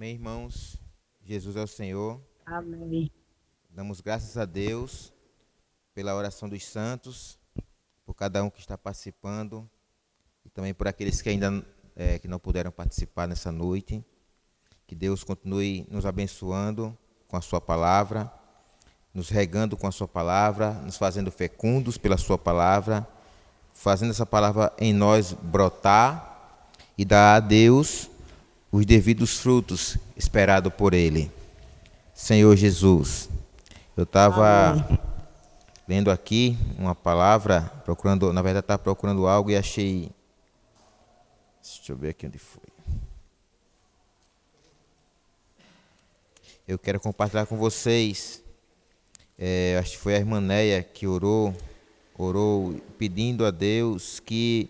Amém, irmãos? Jesus é o Senhor. Amém. Damos graças a Deus pela oração dos santos, por cada um que está participando e também por aqueles que ainda que não puderam participar nessa noite. Que Deus continue nos abençoando com a sua palavra, nos regando com a sua palavra, nos fazendo fecundos pela sua palavra, fazendo essa palavra em nós brotar e dar a Deus os devidos frutos esperados por Ele. Senhor Jesus, eu estava lendo aqui uma palavra, procurando, na verdade estava procurando algo e achei. Deixa eu ver aqui onde foi. Eu quero compartilhar com vocês. Acho que foi a irmã Neia que orou pedindo a Deus que,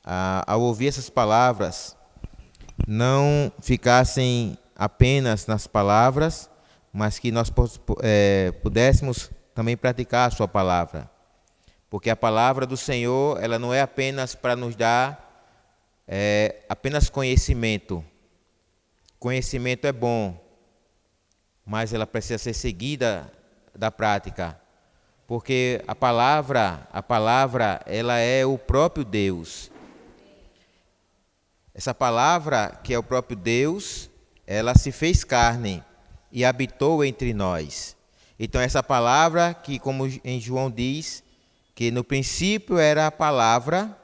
ao ouvir essas palavras, não ficassem apenas nas palavras, mas que nós pudéssemos também praticar a sua palavra. Porque a palavra do Senhor, ela não é apenas para nos dar apenas conhecimento. Conhecimento é bom, mas ela precisa ser seguida da prática. Porque a palavra, ela é o próprio Deus. Essa palavra, que é o próprio Deus, ela se fez carne e habitou entre nós. Então essa palavra, que como em João diz, que no princípio era a palavra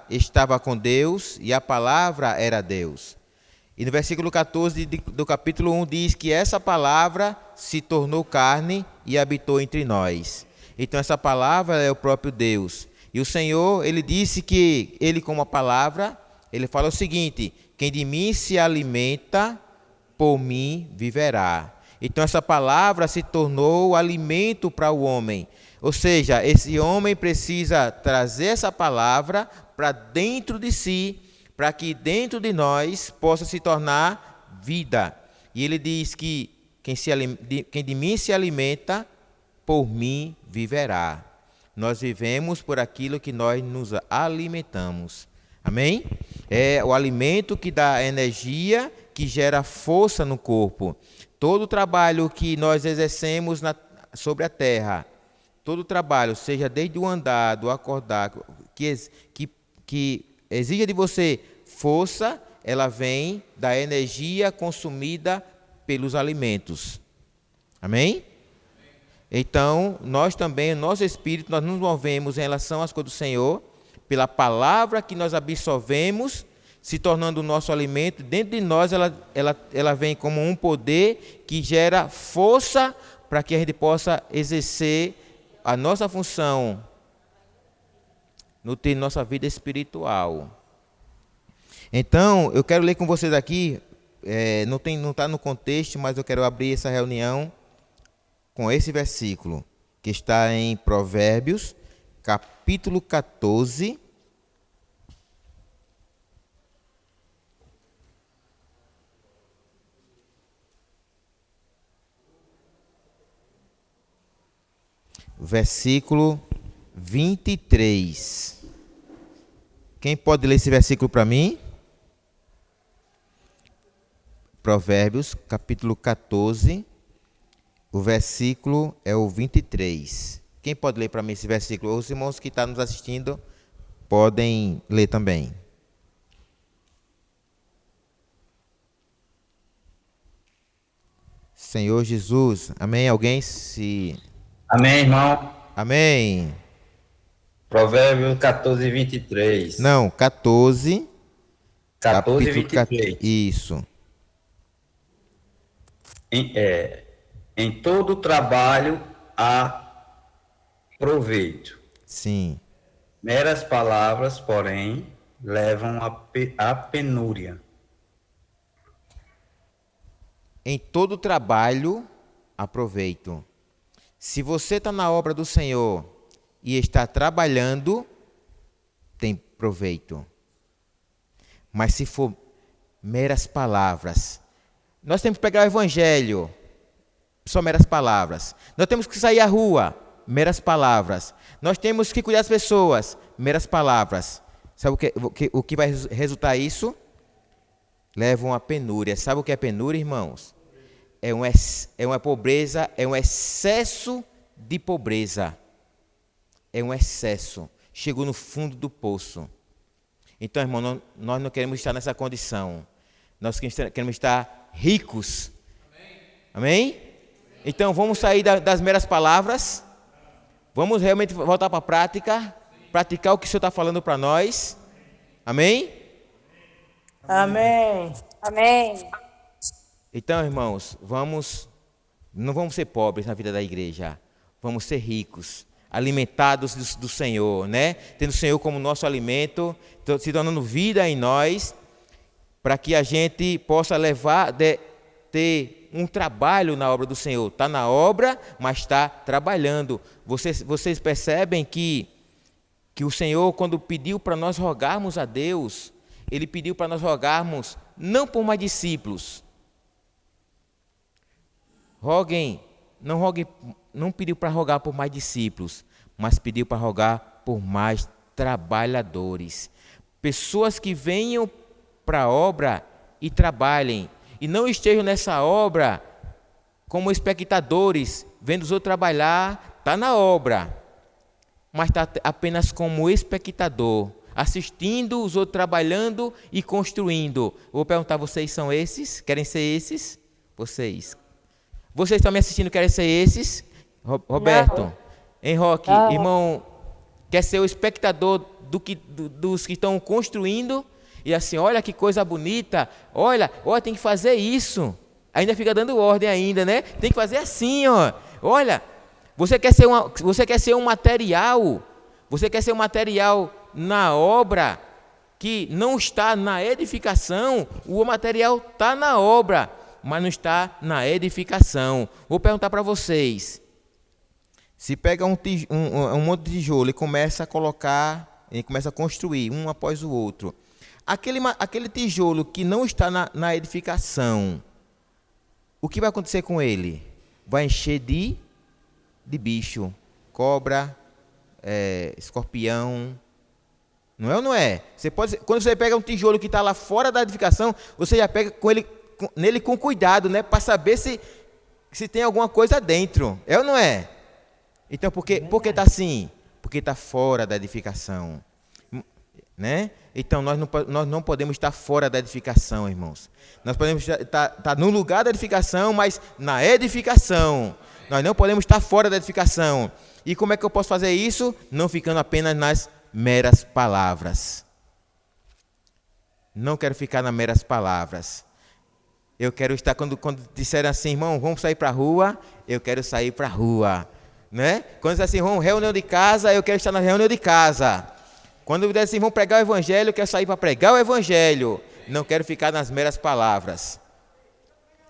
estava com Deus e a palavra era Deus. E no versículo 14 do capítulo 1 diz que essa palavra se tornou carne e habitou entre nós. Então essa palavra é o próprio Deus. E o Senhor, Ele disse que Ele, como a palavra, Ele fala o seguinte: quem de mim se alimenta, por mim viverá. Então essa palavra se tornou alimento para o homem. Ou seja, esse homem precisa trazer essa palavra para dentro de si, para que dentro de nós possa se tornar vida. E ele diz que quem de mim se alimenta, por mim viverá. Nós vivemos por aquilo que nós nos alimentamos. Amém? É o alimento que dá energia, que gera força no corpo. Todo o trabalho que nós exercemos sobre a terra, todo o trabalho, seja desde o andar, do acordar, que exija de você força, ela vem da energia consumida pelos alimentos. Amém? Então, nós também, o nosso espírito, nós nos movemos em relação às coisas do Senhor, pela palavra que nós absorvemos, se tornando o nosso alimento. Dentro de nós, ela vem como um poder que gera força para que a gente possa exercer a nossa função no ter nossa vida espiritual. Então, eu quero ler com vocês aqui, não está no contexto, mas eu quero abrir essa reunião com esse versículo, que está em Provérbios, capítulo 14, versículo 23. Quem pode ler esse versículo para mim? Provérbios, capítulo 14, o versículo é o 23. Quem pode ler para mim esse versículo? Os irmãos que estão nos assistindo podem ler também. Senhor Jesus, amém? Alguém se... Amém, irmão. Amém. Provérbios 14, 23. Não, 14. 14, capítulo 23. Isso. Em todo trabalho há proveito. Sim. Meras palavras, porém, levam à penúria. Em todo trabalho há proveito. Se você está na obra do Senhor e está trabalhando, tem proveito. Mas se for meras palavras, nós temos que pegar o evangelho, só meras palavras. Nós temos que sair à rua, meras palavras. Nós temos que cuidar das pessoas, meras palavras. Sabe o que vai resultar isso? levam a penúria. Sabe o que é penúria, irmãos? É uma pobreza, é um excesso de pobreza. É um excesso. Chegou no fundo do poço. Então, irmão, nós não queremos estar nessa condição. Nós queremos estar ricos. Amém? Então, vamos sair das meras palavras. Vamos realmente voltar para a prática. Praticar o que o Senhor está falando para nós. Amém? Amém. Amém. Então, irmãos, não vamos ser pobres na vida da igreja. Vamos ser ricos, alimentados do Senhor, né? Tendo o Senhor como nosso alimento, se tornando vida em nós, para que a gente possa ter um trabalho na obra do Senhor. Está na obra, mas está trabalhando. Vocês percebem que o Senhor, quando pediu para nós rogarmos a Deus, Ele pediu para nós rogarmos não por mais discípulos. Não pediu para rogar por mais discípulos, mas pediu para rogar por mais trabalhadores. Pessoas que venham para a obra e trabalhem, e não estejam nessa obra como espectadores, vendo os outros trabalhar, está na obra, mas está apenas como espectador, assistindo os outros trabalhando e construindo. Vou perguntar, vocês são esses? Querem ser esses? Vocês estão me assistindo, querem ser esses? Roberto, Roque, irmão, quer ser o espectador dos que estão construindo? E assim, olha que coisa bonita, olha, tem que fazer isso. Ainda fica dando ordem ainda, né? Tem que fazer assim, ó. Olha, você quer ser um material, na obra que não está na edificação. O material está na obra, mas não está na edificação. Vou perguntar para vocês. Se pega um monte de tijolo e começa a colocar, e começa a construir um após o outro, aquele tijolo que não está na edificação, o que vai acontecer com ele? Vai encher de bicho, cobra, escorpião. Não é ou não é? Quando você pega um tijolo que está lá fora da edificação, você já pega nele com cuidado, né? Para saber se tem alguma coisa dentro. É ou não é? Então, por que está assim? Porque está fora da edificação. Né? Então, nós não podemos estar fora da edificação, irmãos. Nós podemos estar no lugar da edificação, mas na edificação. Nós não podemos estar fora da edificação. E como é que eu posso fazer isso? Não ficando apenas nas meras palavras. Não quero ficar nas meras palavras. Eu quero estar, quando disserem assim, irmão, vamos sair para a rua, eu quero sair para a rua. Né? Quando disserem assim, vamos reunião de casa, eu quero estar na reunião de casa. Quando disserem assim, vamos pregar o evangelho, eu quero sair para pregar o evangelho. Não quero ficar nas meras palavras.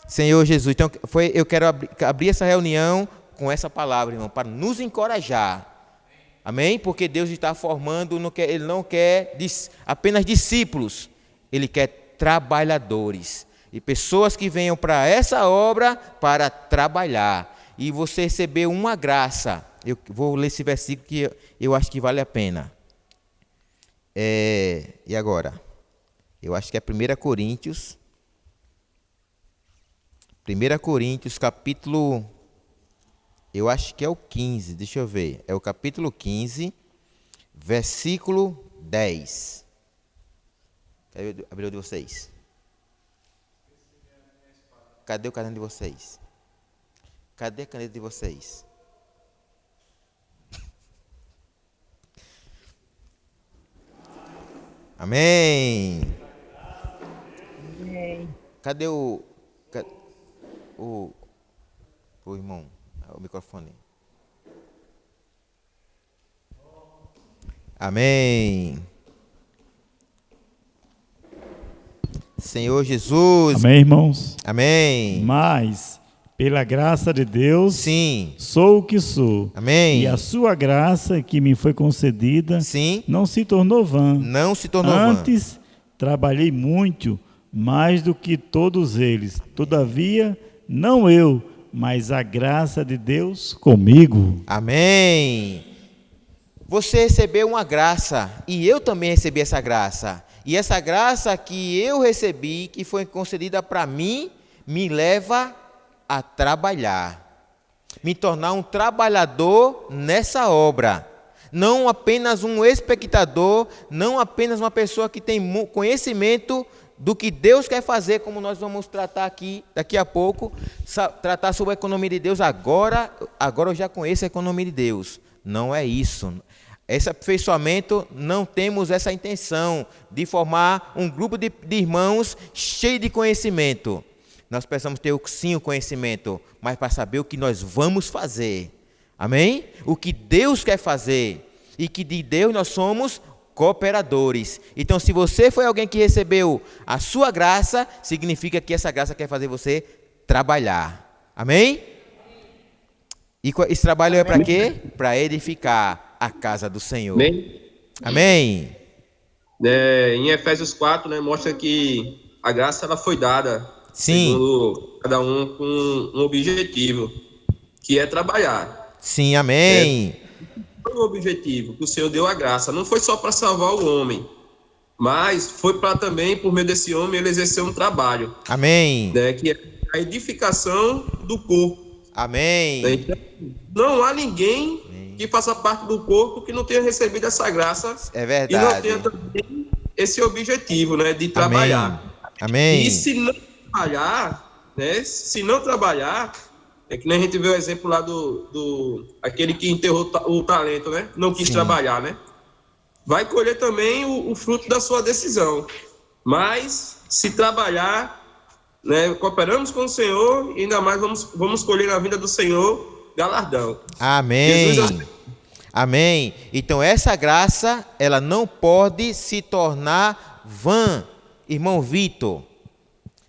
Senhor Jesus, então eu quero abrir essa reunião com essa palavra, irmão, para nos encorajar. Amém? Porque Deus está formando, Ele não quer apenas discípulos, Ele quer trabalhadores. E pessoas que venham para essa obra para trabalhar. E você recebeu uma graça. Eu vou ler esse versículo que eu acho que vale a pena. E agora? Eu acho que é 1 Coríntios. 1 Coríntios, capítulo... Eu acho que é o 15, deixa eu ver. É o capítulo 15, versículo 10. Cadê o de vocês? Cadê o caderno de vocês? Cadê a caneta de vocês? Amém. Amém. Cadê o irmão? O microfone. Amém. Senhor Jesus. Amém, irmãos? Amém. Mas, pela graça de Deus, sim, sou o que sou. Amém. E a sua graça que me foi concedida, sim, não se tornou vã. Não se tornou Antes, trabalhei muito, mais do que todos eles. Todavia, não eu, mas a graça de Deus comigo. Amém. Você recebeu uma graça, e eu também recebi essa graça. E essa graça que eu recebi, que foi concedida para mim, me leva a trabalhar, me tornar um trabalhador nessa obra. Não apenas um espectador, não apenas uma pessoa que tem conhecimento do que Deus quer fazer, como nós vamos tratar aqui daqui a pouco, tratar sobre a economia de Deus. Agora eu já conheço a economia de Deus. Não é isso. Esse aperfeiçoamento, não temos essa intenção de formar um grupo de irmãos cheio de conhecimento. Nós precisamos ter sim o conhecimento, mas para saber o que nós vamos fazer. Amém? O que Deus quer fazer. E que de Deus nós somos cooperadores. Então, se você foi alguém que recebeu a sua graça, significa que essa graça quer fazer você trabalhar. Amém? E esse trabalho é para quê? Para edificar a casa do Senhor. Amém? Amém? Em Efésios 4, né, mostra que a graça ela foi dada, sim, segundo cada um com um objetivo, que é trabalhar. Sim, amém. Foi o objetivo que o Senhor deu a graça. Não foi só para salvar o homem, mas foi para também, por meio desse homem, ele exercer um trabalho. Amém. Né, que é a edificação do corpo. Amém. Né, então, não há ninguém que faça parte do corpo que não tenha recebido essa graça. É verdade. E não tenha também esse objetivo, né, de trabalhar. Amém. E se não trabalhar, né, é que nem a gente vê o exemplo lá aquele que enterrou o talento, né? Não quis trabalhar, né? Vai colher também o fruto da sua decisão. Mas, se trabalhar, né, cooperamos com o Senhor, e ainda mais vamos colher na vida do Senhor galardão. Amém. Amém. Então, essa graça, ela não pode se tornar vã, irmão Vitor.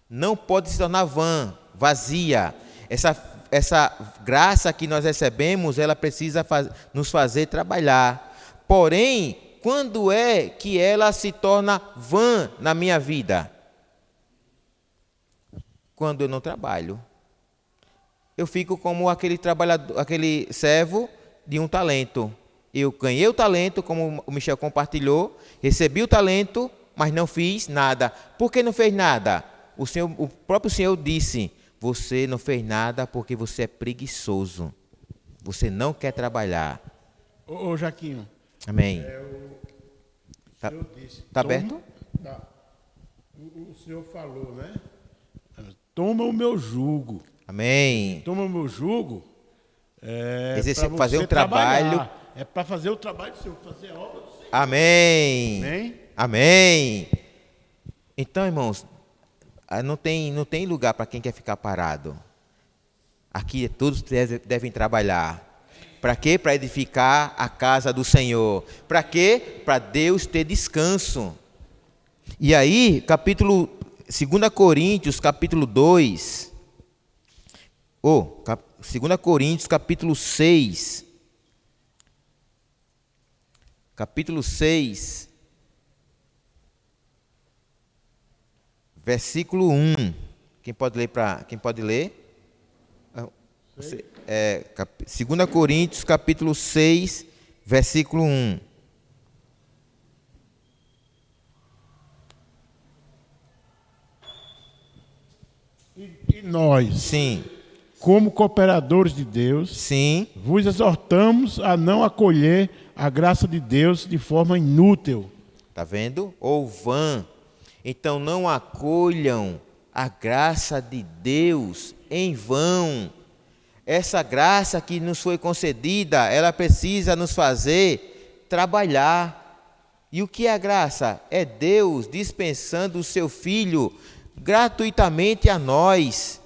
Não pode se tornar vã, vazia. Essa graça que nós recebemos, ela precisa nos fazer trabalhar. Porém, quando é que ela se torna vã na minha vida? Quando eu não trabalho. Eu fico como aquele trabalhador, aquele servo de um talento. Eu ganhei o talento, como o Michel compartilhou, recebi o talento, mas não fiz nada. Por que não fez nada? O próprio Senhor disse: você não fez nada porque você é preguiçoso. Você não quer trabalhar. Ô Jaquinho. Amém. O Senhor disse. Está aberto? Tá. O Senhor falou, né? Toma o meu jugo. Amém. Toma o meu jugo. Fazer um trabalho. É para fazer o trabalho do Senhor, fazer a obra do Senhor. Amém. Amém? Amém. Então, irmãos, não tem lugar para quem quer ficar parado. Aqui todos devem trabalhar. Para quê? Para edificar a casa do Senhor. Para quê? Para Deus ter descanso. E aí, 2 Coríntios, capítulo 2. 2 Coríntios, capítulo 6. Capítulo 6. Versículo 1. Quem pode ler? 2 Coríntios, capítulo 6, versículo 1. E nós, Sim. como cooperadores de Deus, Sim. vos exortamos a não acolher a graça de Deus de forma inútil. Está vendo? Ou vã. Então não acolham a graça de Deus em vão. Essa graça que nos foi concedida, ela precisa nos fazer trabalhar. E o que é a graça? É Deus dispensando o seu Filho gratuitamente a nós.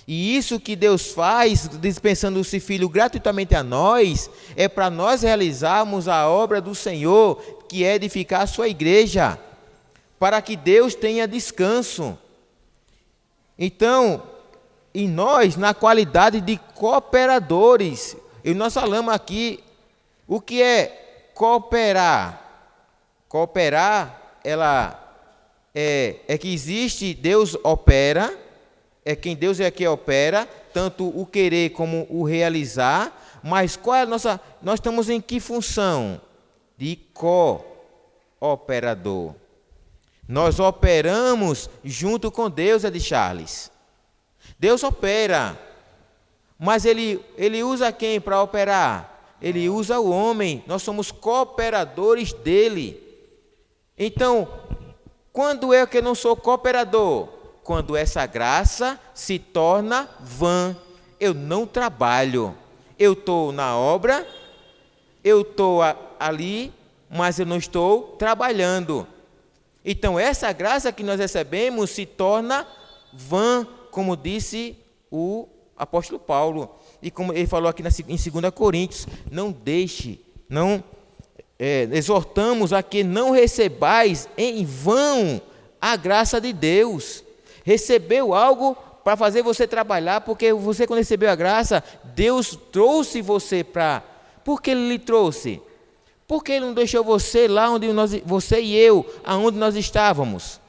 E isso que Deus faz, dispensando o seu Filho gratuitamente a nós, é para nós realizarmos a obra do Senhor, que é edificar a sua igreja, para que Deus tenha descanso. Então, e nós, na qualidade de cooperadores, e nós falamos aqui, o que é cooperar? Cooperar, ela é que existe, Deus opera, quem Deus é que opera, tanto o querer como o realizar, mas qual é a nossa, nós estamos em que função? De cooperador. Nós operamos junto com Deus, Ed Charles. Deus opera, mas ele usa quem para operar? Ele usa o homem. Nós somos cooperadores dele. Então, quando é que eu não sou cooperador? Quando essa graça se torna vã. Eu não trabalho. Eu estou na obra, eu estou ali, mas eu não estou trabalhando. Então, essa graça que nós recebemos se torna vã, como disse o apóstolo Paulo. E como ele falou aqui em 2 Coríntios, exortamos a que não recebais em vão a graça de Deus. Recebeu algo para fazer você trabalhar, porque você, quando recebeu a graça, Deus trouxe você para... Por que Ele lhe trouxe? Porque Ele não deixou você lá onde você e eu, aonde nós estávamos.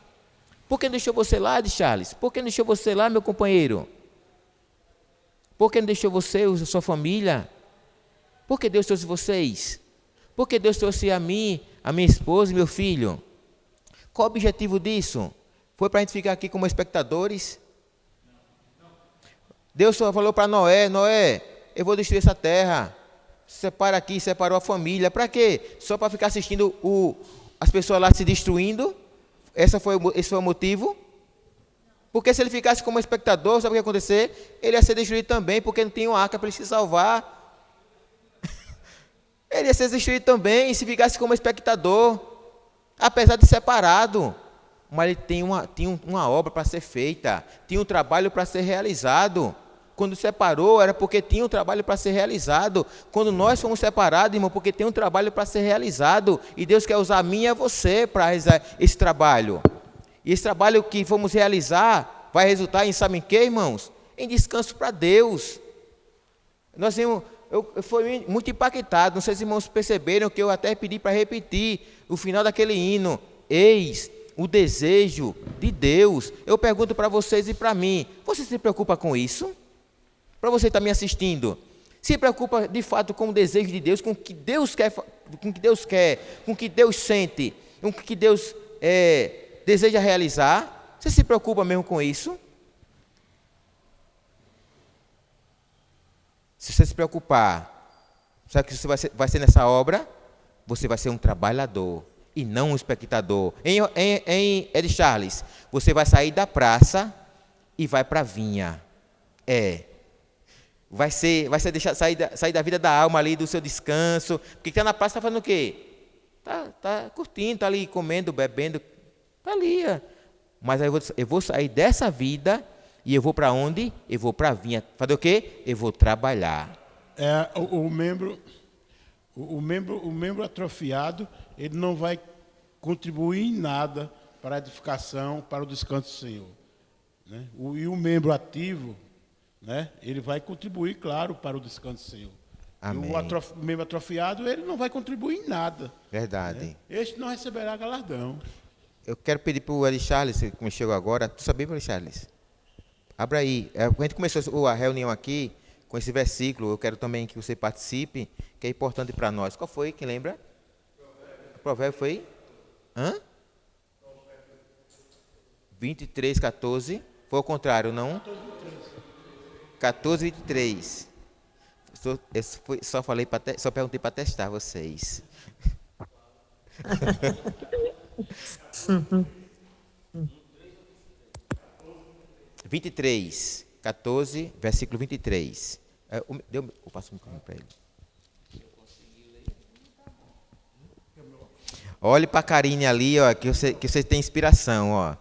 Por que não deixou você lá, de Charles? Por que não deixou você lá, meu companheiro? Por que não deixou você, a sua família? Por que Deus trouxe vocês? Por que Deus trouxe a mim, a minha esposa e meu filho? Qual o objetivo disso? Foi para a gente ficar aqui como espectadores? Deus só falou para Noé, Noé, eu vou destruir essa terra. Separa aqui, separou a família. Para quê? Só para ficar assistindo as pessoas lá se destruindo? Esse foi o motivo? Porque se ele ficasse como espectador, sabe o que ia acontecer? Ele ia ser destruído também, porque não tinha uma arca para ele se salvar. Ele ia ser destruído também, se ficasse como espectador, apesar de separado. Mas ele tinha uma obra para ser feita, tinha um trabalho para ser realizado. Quando separou, era porque tinha um trabalho para ser realizado. Quando nós fomos separados, irmão, porque tem um trabalho para ser realizado. E Deus quer usar a mim e a você para realizar esse trabalho. E esse trabalho que vamos realizar vai resultar em, sabem o que, irmãos? Em descanso para Deus. Eu fui muito impactado, não sei se os irmãos perceberam que eu até pedi para repetir o final daquele hino. Eis o desejo de Deus. Eu pergunto para vocês e para mim, você se preocupa com isso? Para você que está me assistindo, se preocupa de fato com o desejo de Deus, com o que Deus quer, com o que Deus sente, com o que Deus deseja realizar? Você se preocupa mesmo com isso? Se você se preocupar, sabe o que você vai ser nessa obra? Você vai ser um trabalhador e não um espectador. Em Ed Charles, você vai sair da praça e vai para a vinha. Vai deixar sair da vida da alma ali, do seu descanso. Porque está na praça, está fazendo o quê? Está curtindo, está ali comendo, bebendo. Está ali. Mas eu vou sair dessa vida e eu vou para onde? Eu vou para a vinha. Fazer o quê? Eu vou trabalhar. O membro atrofiado, ele não vai contribuir em nada para a edificação, para o descanso do Senhor. Né? E o membro ativo, né, ele vai contribuir, claro, para o descanso do Senhor. Amém. E o membro atrofiado, ele não vai contribuir em nada. Verdade. Né? Este não receberá galardão. Eu quero pedir para o Eli Charles, que me chegou agora. Tu sabia, Eli Charles? Abra aí. A gente começou a reunião aqui com esse versículo. Eu quero também que você participe, que é importante para nós. Qual foi? Quem lembra? O provérbio foi? 23, 14. Foi o contrário, não? 14, 23. Só perguntei para testar vocês. 23, 14, versículo 23. Eu passo um caminho para ele. Olhe para a Karine ali, ó, que você tem inspiração, ó.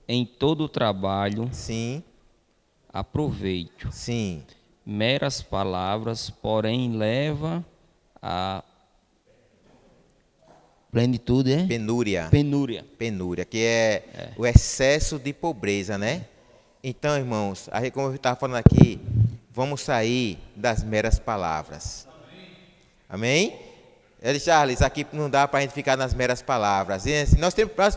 Em todo o trabalho, Sim, aproveito. sim. Meras palavras, porém, leva a plenitude, Penúria. Penúria. Que é o excesso de pobreza, né? Então, irmãos, como eu estava falando aqui, vamos sair das meras palavras. Amém? Eli Charles, aqui não dá para a gente ficar nas meras palavras.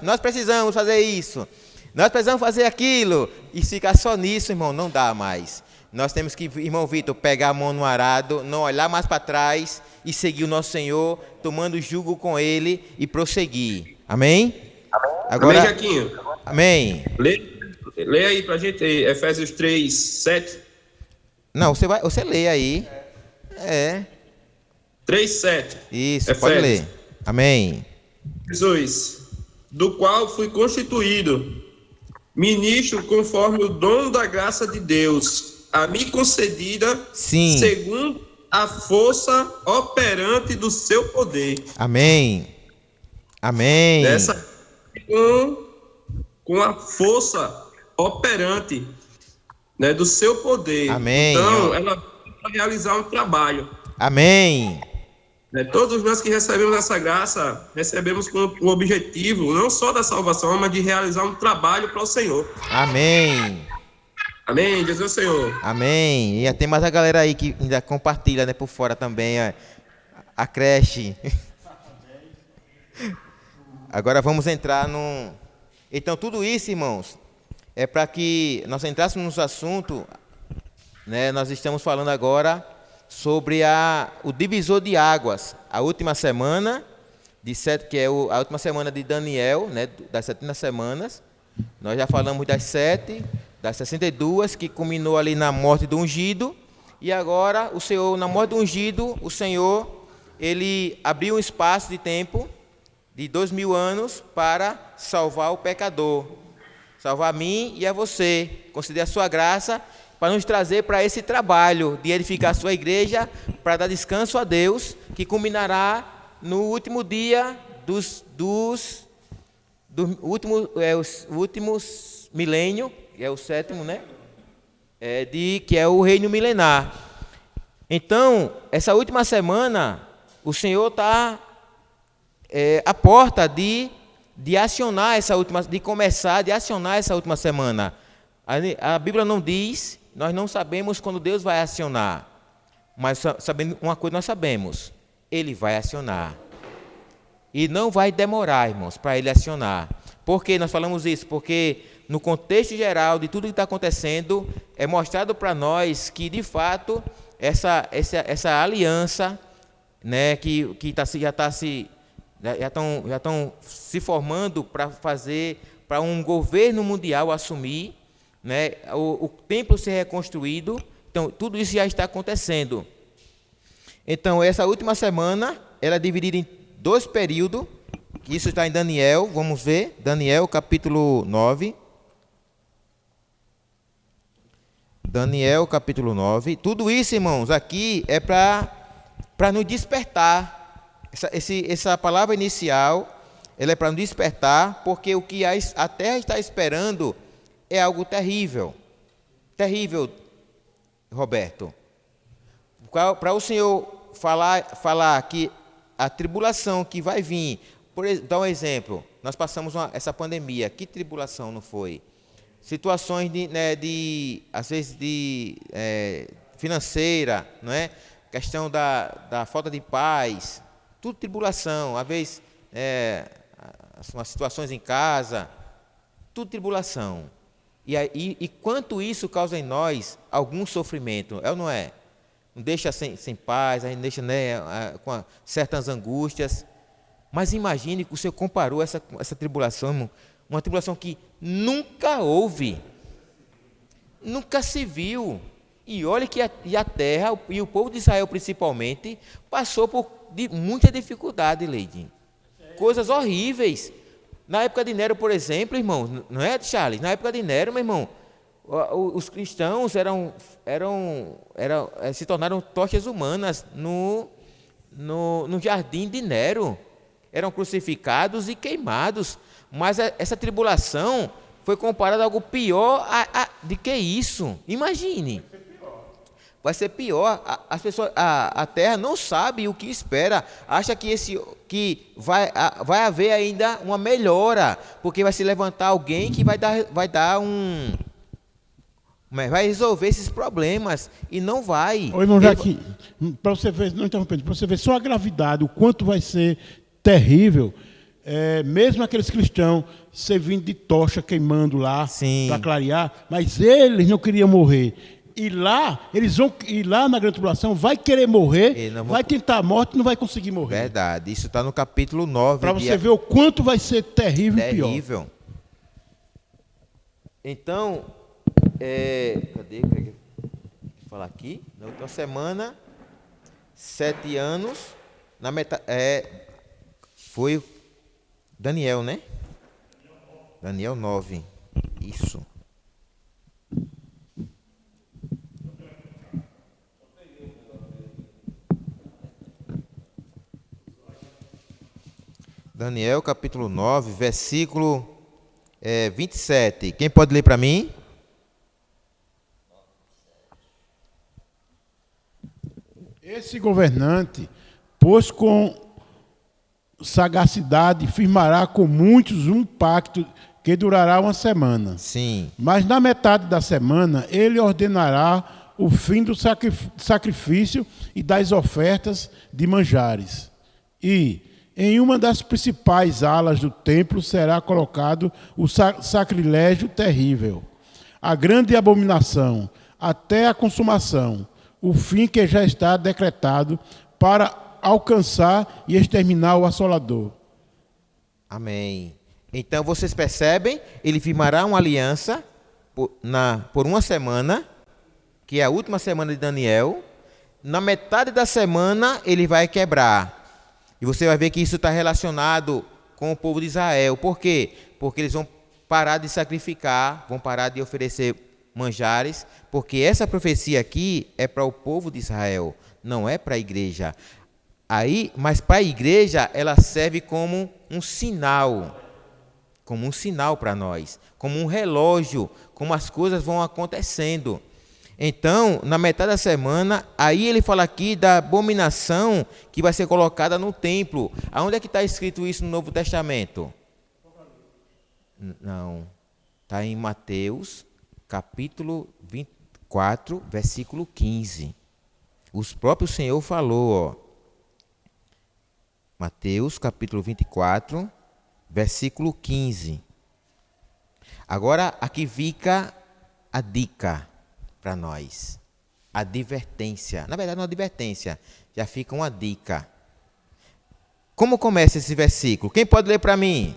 Nós precisamos fazer isso. Nós precisamos fazer aquilo. E ficar só nisso, irmão, não dá mais. Nós temos que, irmão Vitor, pegar a mão no arado, não olhar mais para trás e seguir o nosso Senhor, tomando jugo com Ele e prosseguir. Amém? Agora, Amém, Jaquinho? amém. Lê aí pra gente, Efésios 3, 7. Não, você lê aí. 3, 7. Isso, Efésios. pode ler. Amém. Jesus, do qual fui constituído ministro conforme o dom da graça de Deus, a mim concedida, Sim. segundo a força operante do seu poder. Amém. Amém. Com a força operante, né, do seu poder. Amém. Então, ela vai realizar um trabalho. Amém. Né, todos nós que recebemos essa graça, recebemos com o objetivo, não só da salvação, mas de realizar um trabalho para o Senhor. Amém. Amém, Jesus é o Senhor. Amém. E tem mais a galera aí que ainda compartilha, né, por fora também, a creche. Agora vamos entrar num... Então, tudo isso, irmãos, é para que nós entrássemos no assunto, né, nós estamos falando agora sobre o divisor de águas, a última semana, que é a última semana de Daniel, né, das 70 semanas. Nós já falamos das 7, das 62, que culminou ali na morte do ungido. E agora, o Senhor, na morte do ungido, o Senhor, Ele abriu um espaço de tempo de 2000 anos para salvar o pecador, salvar a mim e a você, conceder a sua graça para nos trazer para esse trabalho de edificar a sua igreja, para dar descanso a Deus, que culminará no último dia dos últimos milênio, que é o 7º, né? Que é o reino milenar. Então, essa última semana, o Senhor está à porta de acionar essa última, de começar, de acionar essa última semana. A Bíblia não diz, nós não sabemos quando Deus vai acionar, mas sabendo uma coisa nós sabemos, Ele vai acionar. E não vai demorar, irmãos, para Ele acionar. Por que nós falamos isso? Porque no contexto geral de tudo que está acontecendo, é mostrado para nós que, de fato, essa aliança, né, que já estão se formando para um governo mundial assumir, né, o templo ser reconstruído. Então, tudo isso já está acontecendo. Então, essa última semana, ela é dividida em 2 períodos, que isso está em Daniel, vamos ver, Daniel capítulo 9. Daniel capítulo 9. Tudo isso, irmãos, aqui é para nos despertar. Essa palavra inicial, ela é para nos despertar, porque o que a terra está esperando é algo terrível. Terrível, Roberto. Para o Senhor falar que a tribulação que vai vir, dar um exemplo, nós passamos essa pandemia, que tribulação não foi? Situações às vezes financeira, não é? Questão da falta de paz, tudo tribulação, às vezes as situações em casa, tudo tribulação. E quanto isso causa em nós algum sofrimento, é ou não é? Não deixa sem paz, a gente deixa, né, com certas angústias. Mas imagine que o Senhor comparou essa tribulação, irmão, uma tribulação que nunca houve, nunca se viu. E olha que a terra, e o povo de Israel principalmente, passou por muita dificuldade, Leide. Coisas horríveis. Na época de Nero, por exemplo, irmão, não é, Charles? Na época de Nero, meu irmão, os cristãos se tornaram tochas humanas no jardim de Nero. Eram crucificados e queimados. Mas essa tribulação foi comparada a algo pior de que isso. Imagine. Vai ser pior. As pessoas, a terra não sabe o que espera. Acha que vai haver ainda uma melhora, porque vai se levantar alguém que vai resolver esses problemas, e não vai. Ô, irmão, já que, para você ver, não interrompendo, para você ver só a gravidade, o quanto vai ser terrível. mesmo aqueles cristãos servindo de tocha, queimando lá Sim. para clarear, mas eles não queriam morrer. E lá, eles vão ir lá na grande tribulação, vai querer morrer, E não vão- vai tentar a morte e não vai conseguir morrer. Verdade. Isso está no capítulo 9. Para você ver o quanto vai ser terrível e pior. terrível. Então, cadê? O que é que eu falar aqui? Na última semana, 7 anos, na metade, foi Daniel, né? Daniel 9. Isso. Daniel capítulo 9, versículo 27. Quem pode ler para mim? Esse governante, pois com sagacidade firmará com muitos um pacto que durará uma semana. Sim. Mas na metade da semana ele ordenará o fim do sacrifício e das ofertas de manjares. E em uma das principais alas do templo será colocado o sacrilégio terrível, a grande abominação, até a consumação, o fim que já está decretado para alcançar e exterminar o assolador. Amém. Então vocês percebem, ele firmará uma aliança por uma semana, que é a última semana de Daniel. Na metade da semana ele vai quebrar. E você vai ver que isso está relacionado com o povo de Israel. Por quê? Porque eles vão parar de sacrificar, vão parar de oferecer manjares, porque essa profecia aqui é para o povo de Israel, não é para a igreja. Mas para a igreja ela serve como um sinal para nós, como um relógio, como as coisas vão acontecendo. Então, na metade da semana, aí ele fala aqui da abominação que vai ser colocada no templo. Aonde é que está escrito isso no Novo Testamento? Não. Está em Mateus, capítulo 24, versículo 15. O próprio Senhor falou, ó. Mateus, capítulo 24, versículo 15. Agora, aqui fica a dica para nós. A advertência. Na verdade, não é advertência. Já fica uma dica. Como começa esse versículo? Quem pode ler para mim?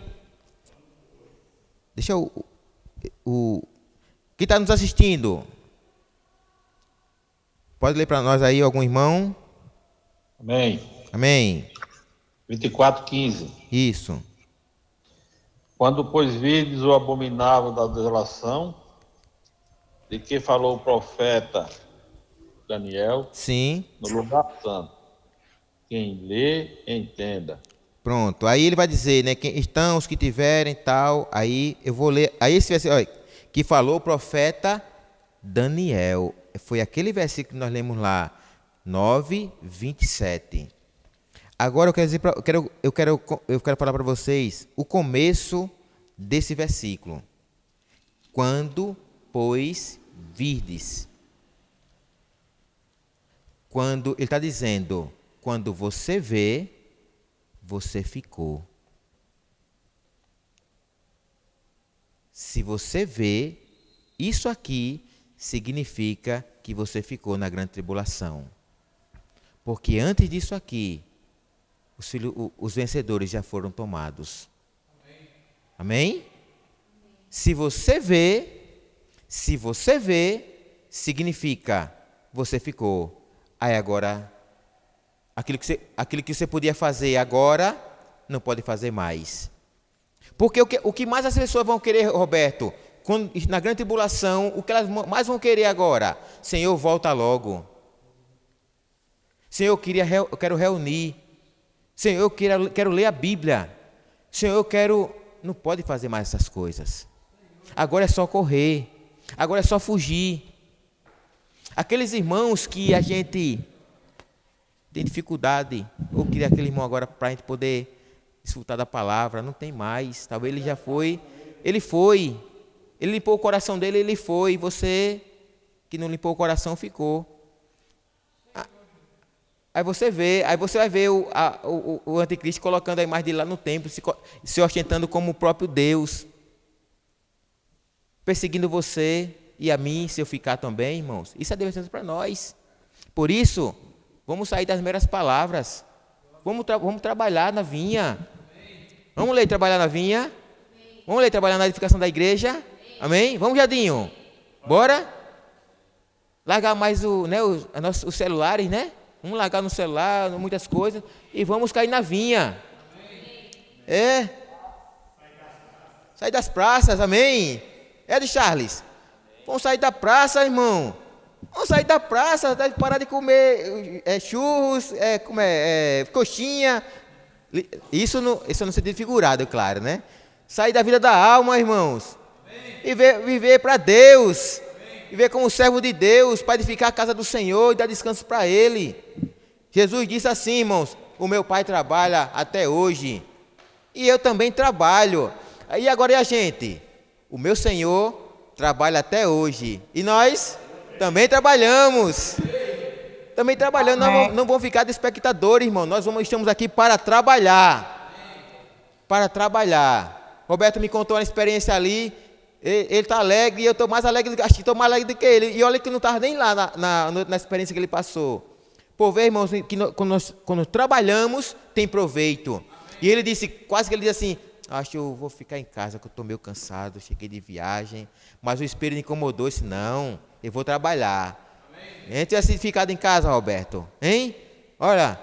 Deixa quem está nos assistindo? Pode ler para nós aí, algum irmão? Amém. Amém. 24:15. Isso. Quando, pois, virdes o abominável da desolação, de que falou o profeta Daniel, Sim. no lugar santo, quem lê, entenda. Pronto. Aí ele vai dizer, né? Quem estão os que tiverem tal. Aí eu vou ler. Aí esse versículo, olha, que falou o profeta Daniel. Foi aquele versículo que nós lemos lá, 9:27. Agora eu quero dizer, eu quero falar para vocês o começo desse versículo. Quando, pois, virdes. Quando ele está dizendo, quando você vê, você ficou. Se você vê, isso aqui significa que você ficou na grande tribulação. Porque antes disso aqui, os vencedores já foram tomados. Amém? Se você vê, significa você ficou. Aí agora, aquilo que você podia fazer agora, não pode fazer mais. Porque o que mais as pessoas vão querer, Roberto, na grande tribulação, o que elas mais vão querer agora? Senhor, volta logo. Senhor, eu quero reunir. Senhor, eu quero ler a Bíblia. Senhor, eu quero... Não pode fazer mais essas coisas. Agora é só correr. Agora é só fugir. Aqueles irmãos que a gente tem dificuldade, ou queria aquele irmão agora para a gente poder desfrutar da palavra, não tem mais. Talvez ele já foi. Ele foi. Ele limpou o coração dele, ele foi. Você que não limpou o coração ficou. Aí você vai ver o anticristo colocando a imagem dele lá no templo, se ostentando como o próprio Deus, perseguindo você e a mim, se eu ficar também, irmãos. Isso é advertência para nós. Por isso, vamos sair das meras palavras. Vamos trabalhar na vinha. Vamos ler trabalhar na vinha. Vamos ler trabalhar na edificação da igreja. Amém? Vamos, Jadinho. Bora? Largar mais os celulares, né? Vamos largar no celular, muitas coisas, e vamos cair na vinha. É. Sair das praças, amém? É de Charles. Vamos sair da praça, irmão. Vamos sair da praça, parar de comer churros, coxinha. Isso no sentido figurado, claro, né? Sair da vida da alma, irmãos. Viver para Deus. Viver como servo de Deus, para edificar a casa do Senhor e dar descanso para Ele. Jesus disse assim, irmãos: o meu Pai trabalha até hoje, e eu também trabalho. E agora é a gente? O meu Senhor trabalha até hoje, e nós também trabalhamos. Também trabalhando, não vamos ficar de espectadores, irmão. Estamos aqui para trabalhar. Para trabalhar. Roberto me contou uma experiência ali. Ele está alegre e eu estou mais alegre, acho que estou mais alegre do que ele. E olha que não estava nem lá na experiência que ele passou. Por ver, irmãos, que quando trabalhamos, tem proveito. E ele disse, quase que ele disse assim: acho que eu vou ficar em casa, que eu estou meio cansado, cheguei de viagem. Mas o Espírito incomodou, disse: não, eu vou trabalhar. A gente tivesse ficado em casa, Roberto, hein? Olha,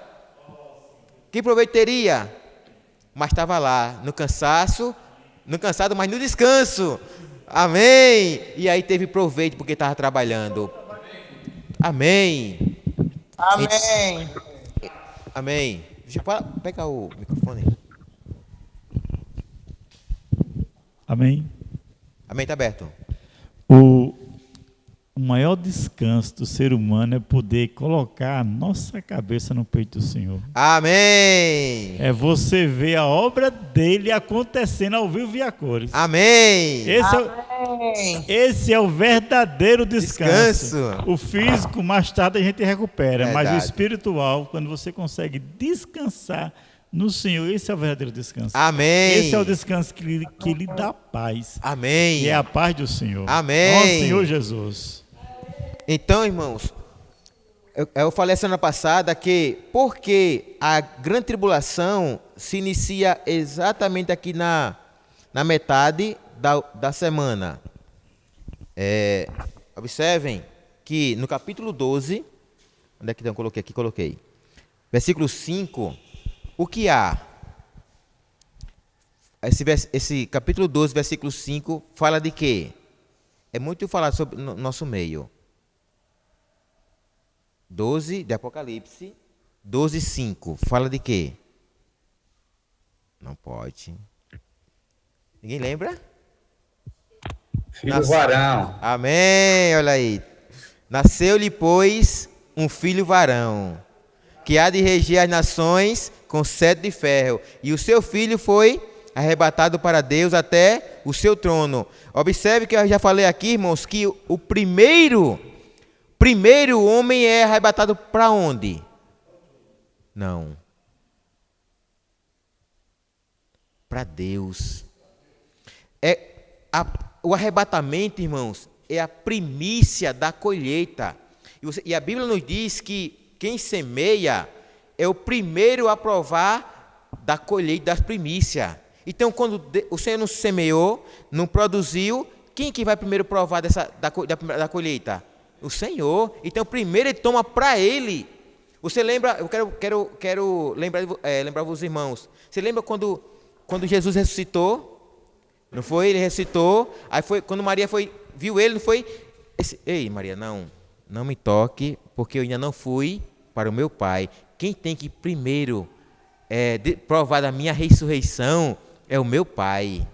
que proveito teria? Mas estava lá, no cansado, mas no descanso. Amém. E aí teve proveito porque estava trabalhando. Amém. Amém. Amém. Deixa eu pegar o microfone. Amém. Amém, está aberto. O maior descanso do ser humano é poder colocar a nossa cabeça no peito do Senhor. Amém. É você ver a obra dele acontecendo ao vivo e a cores. Amém. Esse é o verdadeiro descanso. Descanso. O físico, mais tarde a gente recupera, Verdade. mas o espiritual, quando você consegue descansar no Senhor, esse é o verdadeiro descanso. Amém. Esse é o descanso que lhe dá paz. Amém. E é a paz do Senhor. Amém. Nosso Senhor Jesus. Então, irmãos, eu falei semana passada que porque a grande tribulação se inicia exatamente aqui na metade da semana. Observem que no capítulo 12, onde é que eu coloquei aqui? Coloquei. Versículo 5, o que há? Esse capítulo 12, versículo 5, fala de quê? É muito falado sobre no nosso meio. 12 de Apocalipse, 12, 5. Fala de quê? Não pode. Ninguém lembra? Filho varão. Amém, olha aí. Nasceu-lhe, pois, um filho varão, que há de reger as nações com cetro de ferro. E o seu filho foi arrebatado para Deus até o seu trono. Observe que eu já falei aqui, irmãos, que o primeiro homem é arrebatado para onde? Não. Para Deus. O arrebatamento, irmãos, é a primícia da colheita. E a Bíblia nos diz que quem semeia é o primeiro a provar da colheita, das primícias. Então, quando o Senhor não semeou, não produziu, quem que vai primeiro provar da colheita? O Senhor. Então, primeiro ele toma para ele. Você lembra? Eu quero lembrar os irmãos. Você lembra quando Jesus ressuscitou? Não foi? Ele ressuscitou. Aí foi quando Maria viu ele, não foi? Ei, Maria, não me toque, porque eu ainda não fui para o meu Pai. Quem tem que primeiro provar da minha ressurreição é o meu Pai.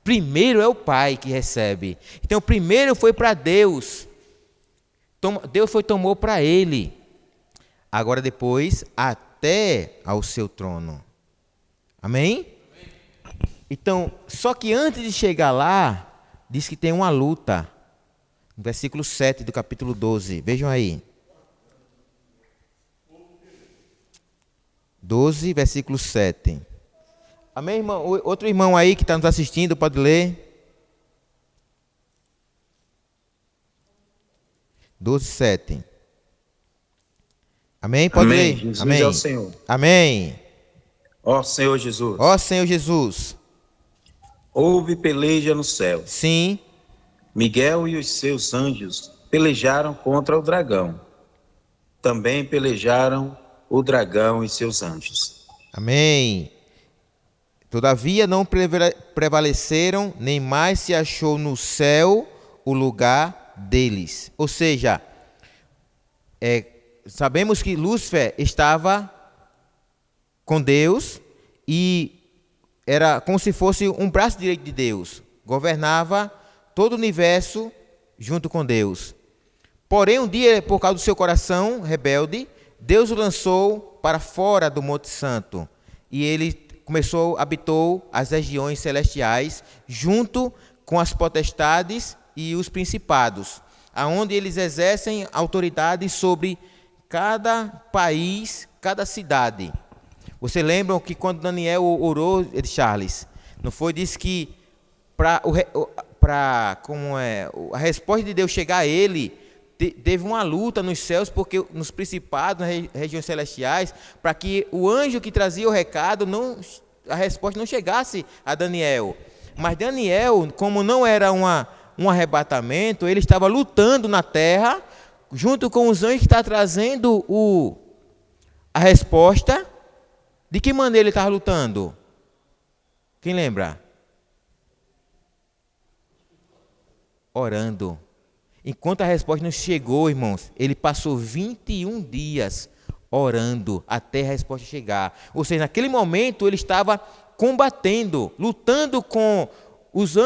Primeiro é o Pai que recebe. Então, primeiro foi para Deus. Deus tomou para ele. Agora depois, até ao seu trono. Amém? Então, só que antes de chegar lá, diz que tem uma luta. No versículo 7 do capítulo 12. Vejam aí. 12, versículo 7. Amém, irmão? Outro irmão aí que está nos assistindo, pode ler. 12, 7. Amém? Pode Amém. ler. Jesus Amém. é o Senhor. Amém. Ó Senhor Jesus, Ó Senhor Jesus. houve peleja no céu. Sim. Miguel e os seus anjos pelejaram contra o dragão. Também pelejaram o dragão e seus anjos. Amém. Todavia não prevaleceram, nem mais se achou no céu o lugar deles. Ou seja, sabemos que Lúcifer estava com Deus e era como se fosse um braço direito de Deus. Governava todo o universo junto com Deus. Porém, um dia, por causa do seu coração rebelde, Deus o lançou para fora do Monte Santo. E ele habitou as regiões celestiais, junto com as potestades e os principados, aonde eles exercem autoridade sobre cada país, cada cidade. Você lembra que quando Daniel orou, Charles, não foi? Disse que a resposta de Deus chegar a ele, teve uma luta nos céus, porque nos principados, nas regiões celestiais, para que o anjo que trazia o recado, a resposta não chegasse a Daniel. Mas Daniel, como não era um arrebatamento, ele estava lutando na terra, junto com os anjos que estavam trazendo a resposta. De que maneira ele estava lutando? Quem lembra? Orando. Enquanto a resposta não chegou, irmãos, ele passou 21 dias orando até a resposta chegar. Ou seja, naquele momento ele estava combatendo, lutando com os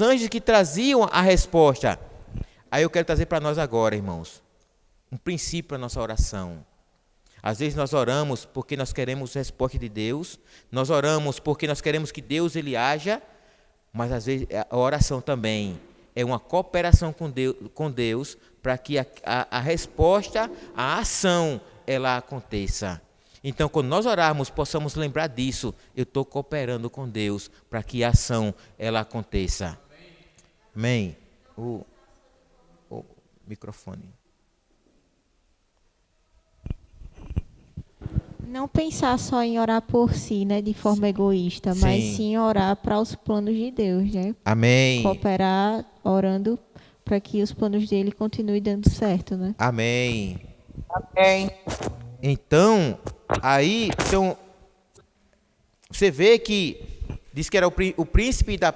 anjos que traziam a resposta. Aí eu quero trazer para nós agora, irmãos, um princípio para a nossa oração. Às vezes nós oramos porque nós queremos resposta de Deus, nós oramos porque nós queremos que Deus ele haja, mas às vezes a oração também é uma cooperação com Deus para que a resposta, a ação, ela aconteça. Então, quando nós orarmos, possamos lembrar disso. Eu estou cooperando com Deus para que a ação, ela aconteça. Amém. O microfone. Não pensar só em orar por si, né, de forma egoísta, mas sim orar para os planos de Deus, né? Amém. Cooperar orando para que os planos dele continuem dando certo, né? Amém. Amém. Então, você vê que diz que era o príncipe da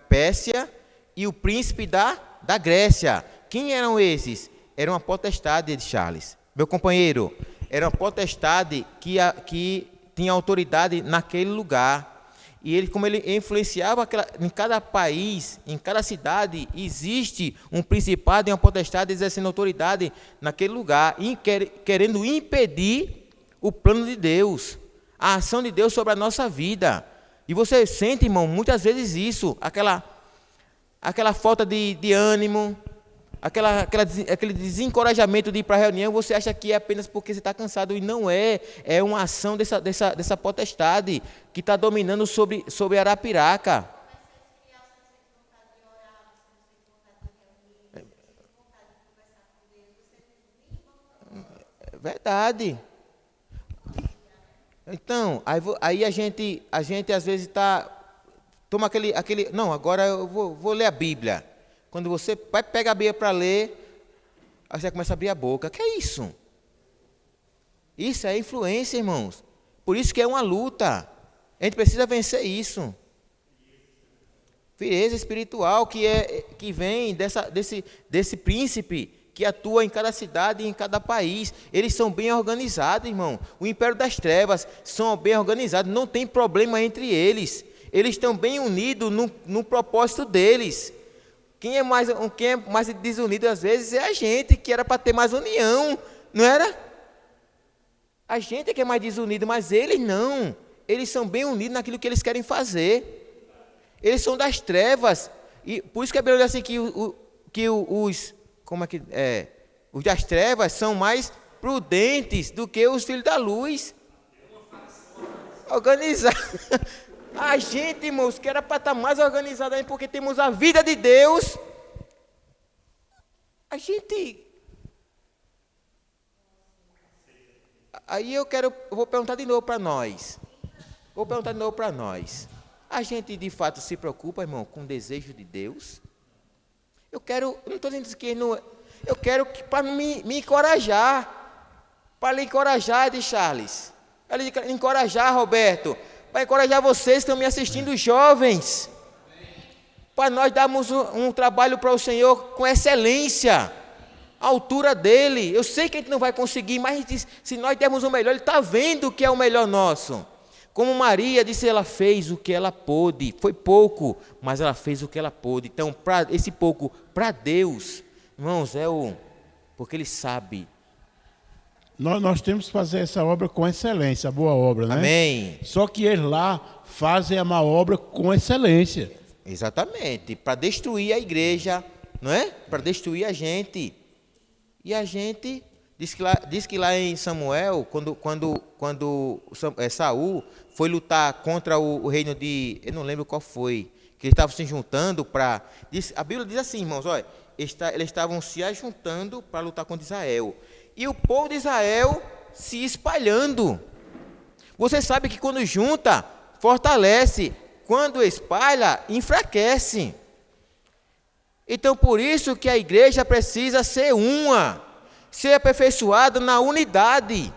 Pérsia e o príncipe da Grécia. Quem eram esses? Era uma potestade de Charles. Meu companheiro, era uma potestade que tinha autoridade naquele lugar. E ele, como ele influenciava em cada país, em cada cidade, existe um principado e uma potestade exercendo autoridade naquele lugar, querendo impedir o plano de Deus, a ação de Deus sobre a nossa vida. E você sente, irmão, muitas vezes isso, aquela falta de ânimo, aquele desencorajamento de ir para a reunião. Você acha que é apenas porque você está cansado, e não é. É uma ação dessa potestade que está dominando sobre Arapiraca. É verdade. Então, aí a gente às vezes toma aquele não, agora eu vou ler a Bíblia. Quando você pega a Bíblia para ler, aí você começa a abrir a boca. Que é isso? Isso é influência, irmãos. Por isso que é uma luta. A gente precisa vencer isso. Frieza espiritual que vem desse príncipe que atua em cada cidade e em cada país. Eles são bem organizados, irmão. O Império das Trevas são bem organizados. Não tem problema entre eles. Eles estão bem unidos no propósito deles. Quem é mais desunido às vezes é a gente, que era para ter mais união, não era? A gente é que é mais desunido, mas eles não. Eles são bem unidos naquilo que eles querem fazer. Eles são das trevas. E por isso que a Bíblia diz assim que os das trevas são mais prudentes do que os filhos da luz. Organizar. A gente, irmãos, que era para estar mais organizado ainda, porque temos a vida de Deus. A gente... Aí eu vou perguntar de novo para nós. A gente de fato se preocupa, irmão, com o desejo de Deus? Eu não estou dizendo que não... Eu quero que para me encorajar. Para lhe encorajar, de Charles. Para lhe encorajar, Roberto. Para encorajar vocês que estão me assistindo, jovens. Para nós darmos um trabalho para o Senhor com excelência. A altura dele. Eu sei que a gente não vai conseguir, mas se nós dermos o melhor, ele está vendo que é o melhor nosso. Como Maria disse, ela fez o que ela pôde. Foi pouco, mas ela fez o que ela pôde. Então, esse pouco, para Deus, irmãos, porque ele sabe. Nós temos que fazer essa obra com excelência, a boa obra, né? Amém. Só que eles lá fazem a má obra com excelência. Exatamente. Para destruir a igreja, não é? Para destruir a gente. E a gente, diz que lá em Samuel, quando Saul foi lutar contra o reino de... Eu não lembro qual foi. Que eles estavam se juntando para... A Bíblia diz assim, irmãos, olha, eles estavam se ajuntando para lutar contra Israel. E o povo de Israel se espalhando. Você sabe que quando junta, fortalece. Quando espalha, enfraquece. Então, por isso que a igreja precisa ser ser aperfeiçoada na unidade.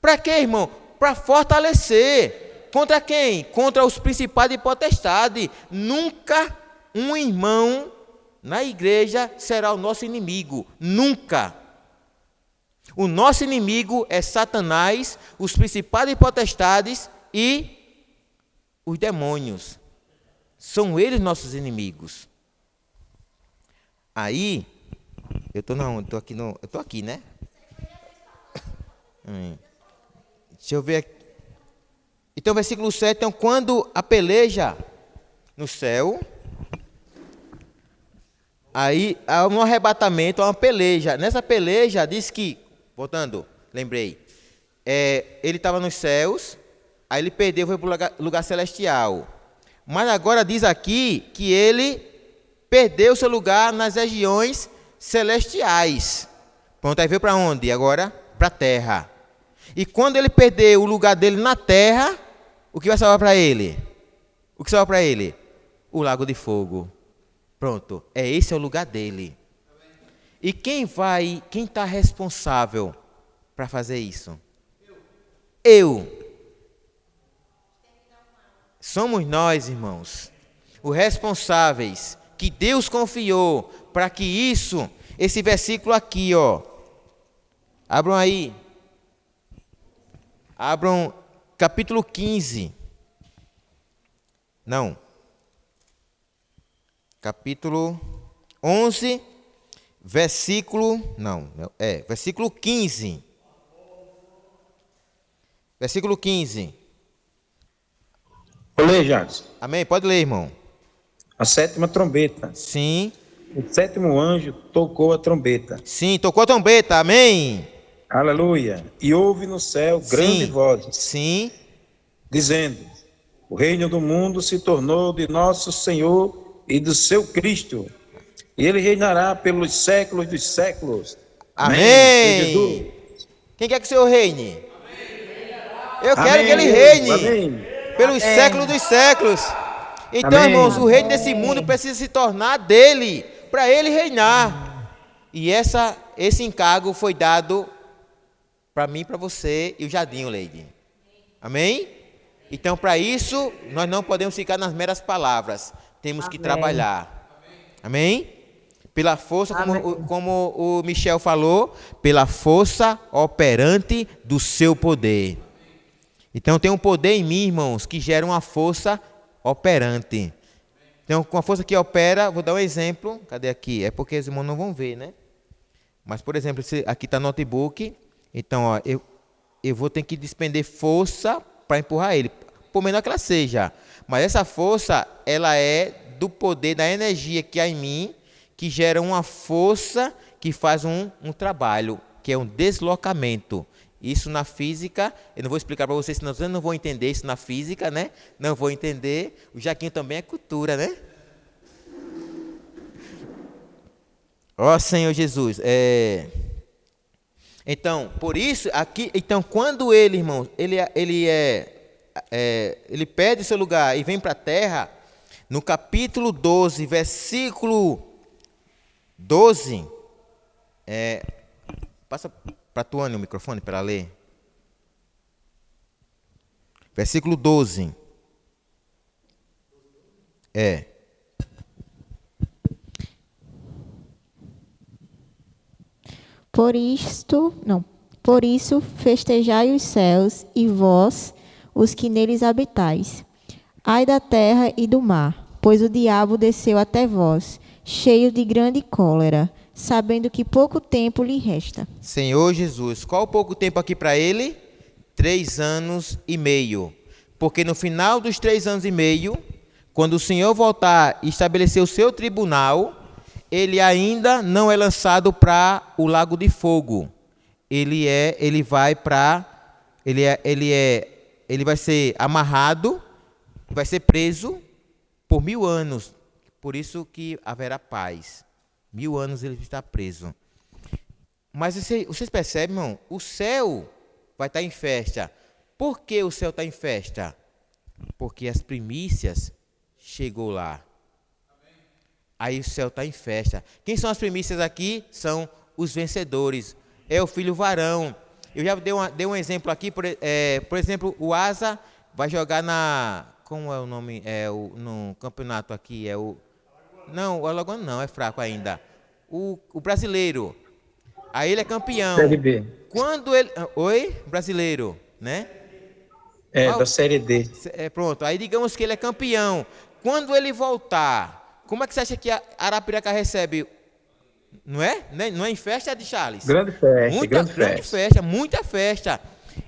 Para quê, irmão? Para fortalecer. Contra quem? Contra os principados e potestades. Nunca um irmão na igreja será o nosso inimigo. Nunca. O nosso inimigo é Satanás, os principados e potestades e os demônios. São eles nossos inimigos. Aí, eu tô aqui, né? Deixa eu ver aqui. Então, versículo 7, então, quando a peleja no céu, aí há um arrebatamento, há uma peleja. Nessa peleja, diz que, voltando, lembrei, ele estava nos céus, aí ele perdeu, foi para o lugar celestial. Mas agora diz aqui que ele perdeu seu lugar nas regiões celestiais. Pronto, aí veio para onde? Agora, para a terra. E quando ele perder o lugar dele na terra, o que vai salvar para ele? O que salva para ele? O lago de fogo. Pronto, esse é o lugar dele. E quem está responsável para fazer isso? Eu. Somos nós, irmãos, os responsáveis que Deus confiou para que esse versículo aqui, ó, abram aí, capítulo 15, não, capítulo 11, versículo 15, versículo 15. Vou ler, Jacques. Amém? Pode ler, irmão. A sétima trombeta. Sim. O sétimo anjo tocou a trombeta. Sim, tocou a trombeta. Amém. Aleluia. E houve no céu grandes vozes. Sim. Dizendo: o reino do mundo se tornou de nosso Senhor e do seu Cristo. E ele reinará pelos séculos dos séculos. Amém. Quem quer que o Senhor reine? Eu quero que ele reine. Amém. Pelos séculos dos séculos. Então, Amém. irmãos, o reino desse mundo precisa se tornar dele, para ele reinar. E esse encargo foi dado para mim, para você e o Jadinho, Leide. Amém? Então, para isso, nós não podemos ficar nas meras palavras. Temos que trabalhar. Amém? Pela força, como o Michel falou, pela força operante do seu poder. Então, tem um poder em mim, irmãos, que gera uma força operante. Então, com a força que opera, vou dar um exemplo. Cadê aqui? É porque os irmãos não vão ver, né? Mas, por exemplo, aqui está notebook. Então, ó, eu vou ter que despender força para empurrar ele, por menor que ela seja. Mas essa força, ela é do poder, da energia que há em mim, que gera uma força que faz um trabalho, que é um deslocamento. Isso na física, eu não vou explicar para vocês, senão vocês não vão entender isso na física, né? Não vou entender. O jaquinho também é cultura, né? Ó Senhor Jesus, então, por isso, aqui, então, quando ele, irmãos, ele perde seu lugar e vem para a terra, no capítulo 12, versículo 12, passa para tu, Ana, o microfone para ler. Versículo 12. Por isso festejai os céus e vós, os que neles habitais. Ai da terra e do mar, pois o diabo desceu até vós, cheio de grande cólera, sabendo que pouco tempo lhe resta. Senhor Jesus, qual o pouco tempo aqui para ele? 3 anos e meio. Porque no final dos 3 anos e meio, quando o Senhor voltar e estabelecer o seu tribunal, ele ainda não é lançado para o lago de fogo. Ele vai ser amarrado, vai ser preso por 1000 anos. Por isso que haverá paz. 1000 anos ele está preso. Mas vocês percebem, irmão? O céu vai estar em festa. Por que o céu está em festa? Porque as primícias chegou lá. Aí o céu está em festa. Quem são as primícias aqui? São os vencedores. É o filho varão. Eu já dei um exemplo aqui. Por exemplo, o Asa vai jogar como é o nome? No campeonato aqui. Não, o Alagoano não, é fraco ainda. O brasileiro. Aí ele é campeão. Série B. Quando ele... Oi? Brasileiro, né? Da Série D. Pronto, aí digamos que ele é campeão. Quando ele voltar, como é que você acha que a Arapiraca recebe? Não é? Não é em festa de Charles? Grande festa, grande festa, muita festa.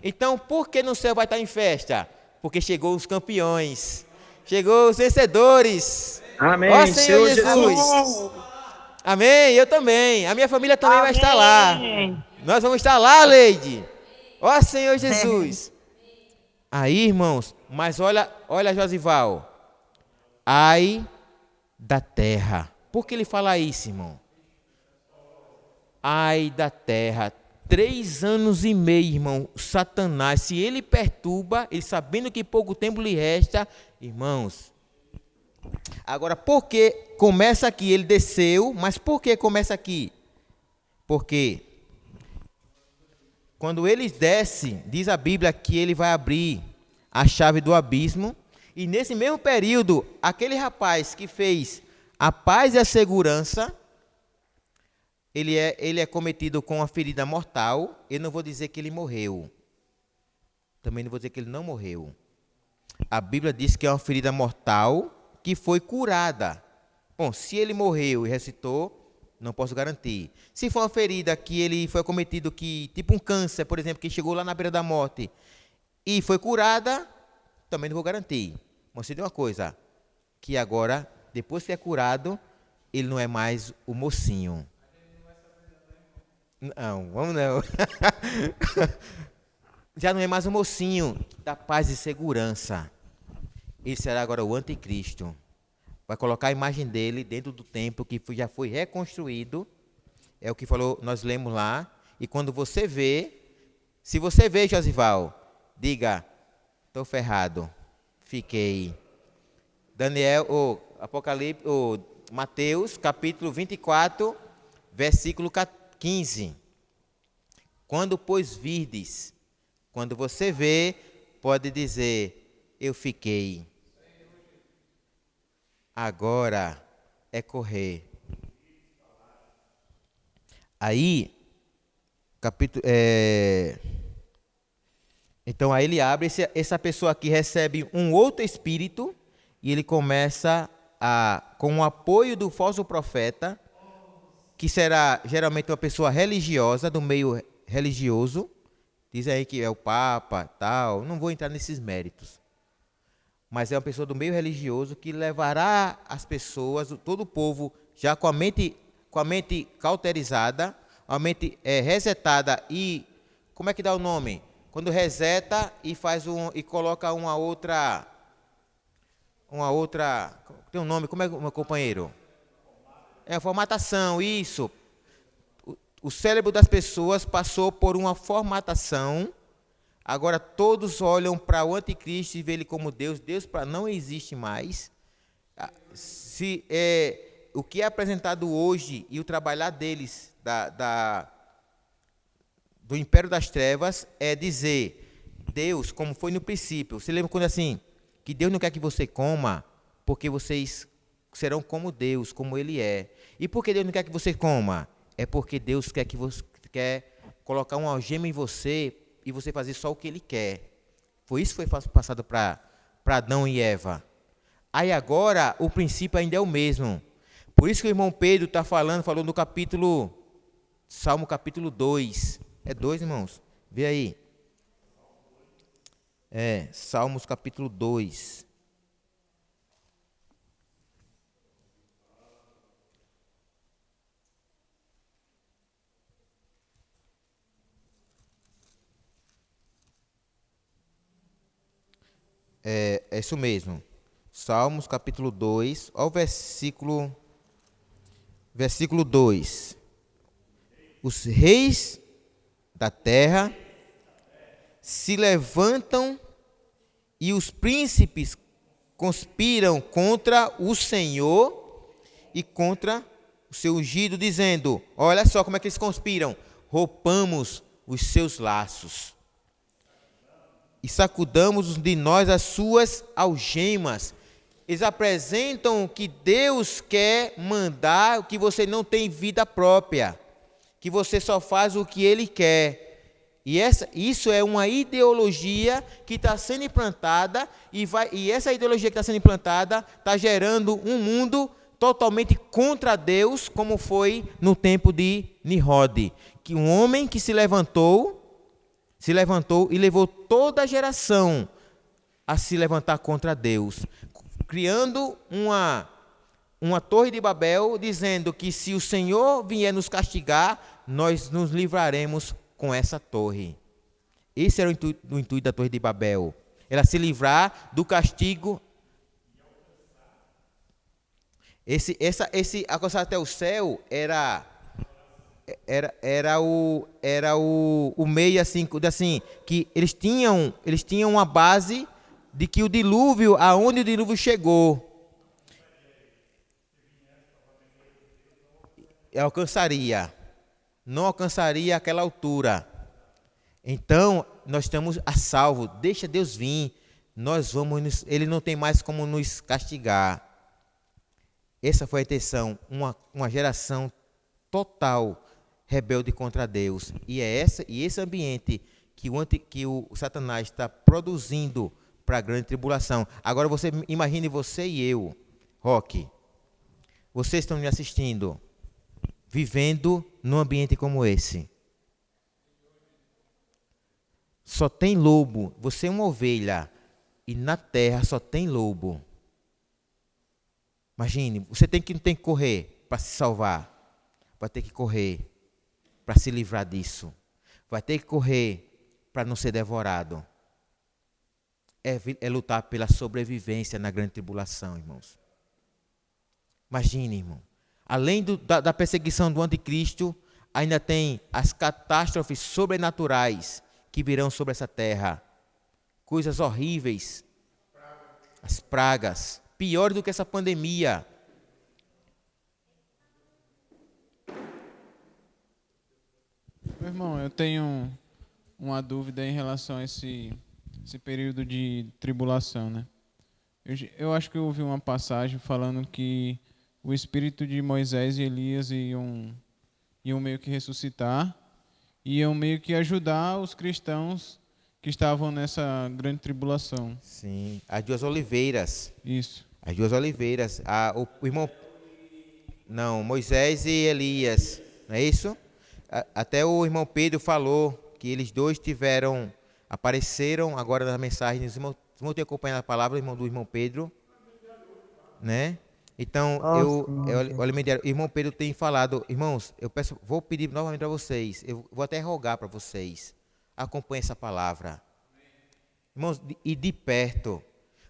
Então, por que no céu vai estar em festa? Porque chegou os campeões. Chegou os vencedores. Amém. Ó Senhor Jesus. Amém, eu também. A minha família também vai estar lá. Nós vamos estar lá, Leide. Ó Senhor Jesus. Aí, irmãos, mas olha Josival. Ai da terra. Por que ele fala isso, irmão? Ai da terra. 3 anos e meio, irmão. Satanás, se ele perturba, ele sabendo que pouco tempo lhe resta, irmãos. Agora, por que começa aqui? Ele desceu, mas por que começa aqui? Porque quando ele desce, diz a Bíblia que ele vai abrir a chave do abismo. E nesse mesmo período, aquele rapaz que fez a paz e a segurança, ele é cometido com uma ferida mortal. Eu não vou dizer que ele morreu. Também não vou dizer que ele não morreu. A Bíblia diz que é uma ferida mortal que foi curada. Bom, se ele morreu e ressuscitou, não posso garantir. Se for uma ferida que ele foi cometido, tipo um câncer, por exemplo, que chegou lá na beira da morte e foi curada, também não vou garantir. Mas você tem uma coisa, que agora, depois que é curado, ele não é mais o mocinho. Não, vamos não. Já não é mais o mocinho da paz e segurança. Ele será agora o anticristo. Vai colocar a imagem dele dentro do templo que já foi reconstruído. É o que falou, nós lemos lá. E quando você vê, se você vê, Josival, diga, estou ferrado, fiquei. Mateus, capítulo 24, versículo 15. Quando, pois, virdes, quando você vê, pode dizer, eu fiquei. Agora é correr. Aí, então aí ele abre, essa pessoa aqui recebe um outro espírito e ele começa com o apoio do falso profeta, que será geralmente uma pessoa religiosa, do meio religioso, diz aí que é o Papa, tal, não vou entrar nesses méritos. Mas é uma pessoa do meio religioso que levará as pessoas, todo o povo, já com a mente cauterizada, a mente resetada e como é que dá o nome? Quando reseta e faz e coloca uma outra, tem um nome, como é, meu companheiro? É a formatação, isso. O cérebro das pessoas passou por uma formatação. Agora todos olham para o anticristo e veem ele como Deus. Deus não existe mais. O que é apresentado hoje e o trabalhar deles, do império das trevas, é dizer, Deus, como foi no princípio. Você lembra quando assim, que Deus não quer que você coma, porque vocês serão como Deus, como Ele é. E por que Deus não quer que você coma? É porque Deus quer colocar uma algema em você e você fazer só o que Ele quer. Foi isso que foi passado para Adão e Eva. Aí agora, o princípio ainda é o mesmo. Por isso que o irmão Pedro está falou no Salmo capítulo 2. É 2, irmãos? Vê aí. Salmos capítulo 2. É isso mesmo. Salmos capítulo 2, olha o versículo 2. Os reis da terra se levantam e os príncipes conspiram contra o Senhor e contra o seu ungido, dizendo, olha só como é que eles conspiram, roupamos os seus laços e sacudamos de nós as suas algemas. Eles apresentam que Deus quer mandar, que você não tem vida própria, que você só faz o que Ele quer. E isso é uma ideologia que está sendo implantada, e essa ideologia que está sendo implantada está gerando um mundo totalmente contra Deus, como foi no tempo de Nimrod, que um homem que se levantou e levou toda a geração a se levantar contra Deus, criando uma torre de Babel, dizendo que se o Senhor vier nos castigar, nós nos livraremos com essa torre. Esse era o intuito da torre de Babel, era se livrar do castigo. Alcançar até o céu era o meio assim, que eles tinham uma base de que o dilúvio, aonde o dilúvio chegou, não alcançaria aquela altura. Então, nós estamos a salvo. Deixa Deus vir. Ele não tem mais como nos castigar. Essa foi a intenção, uma geração total rebelde contra Deus. E esse ambiente que o Satanás está produzindo para a grande tribulação. Agora imagine você e eu, Roque, vocês estão me assistindo, vivendo num ambiente como esse. Só tem lobo, você é uma ovelha, e na terra só tem lobo. Imagine, você não tem que correr para se salvar, vai ter que correr para se livrar disso, vai ter que correr para não ser devorado. É lutar pela sobrevivência na grande tribulação, irmãos. Imagine, irmão, além da perseguição do anticristo, ainda tem as catástrofes sobrenaturais que virão sobre essa terra. Coisas horríveis, as pragas, pior do que essa pandemia. Meu irmão, eu tenho uma dúvida em relação a esse período de tribulação, né? Eu acho que eu ouvi uma passagem falando que o espírito de Moisés e Elias iam meio que ressuscitar, iam meio que ajudar os cristãos que estavam nessa grande tribulação. Sim, as duas oliveiras. Isso. As duas oliveiras. O irmão... Não, Moisés e Elias. Não é isso? Até o irmão Pedro falou que eles dois apareceram agora na mensagem. Os irmãos têm acompanhado a palavra do irmão Pedro, né? Então, o irmão Pedro tem falado, irmãos, vou pedir novamente para vocês, eu vou até rogar para vocês, Acompanhe essa palavra. Irmãos, e de perto.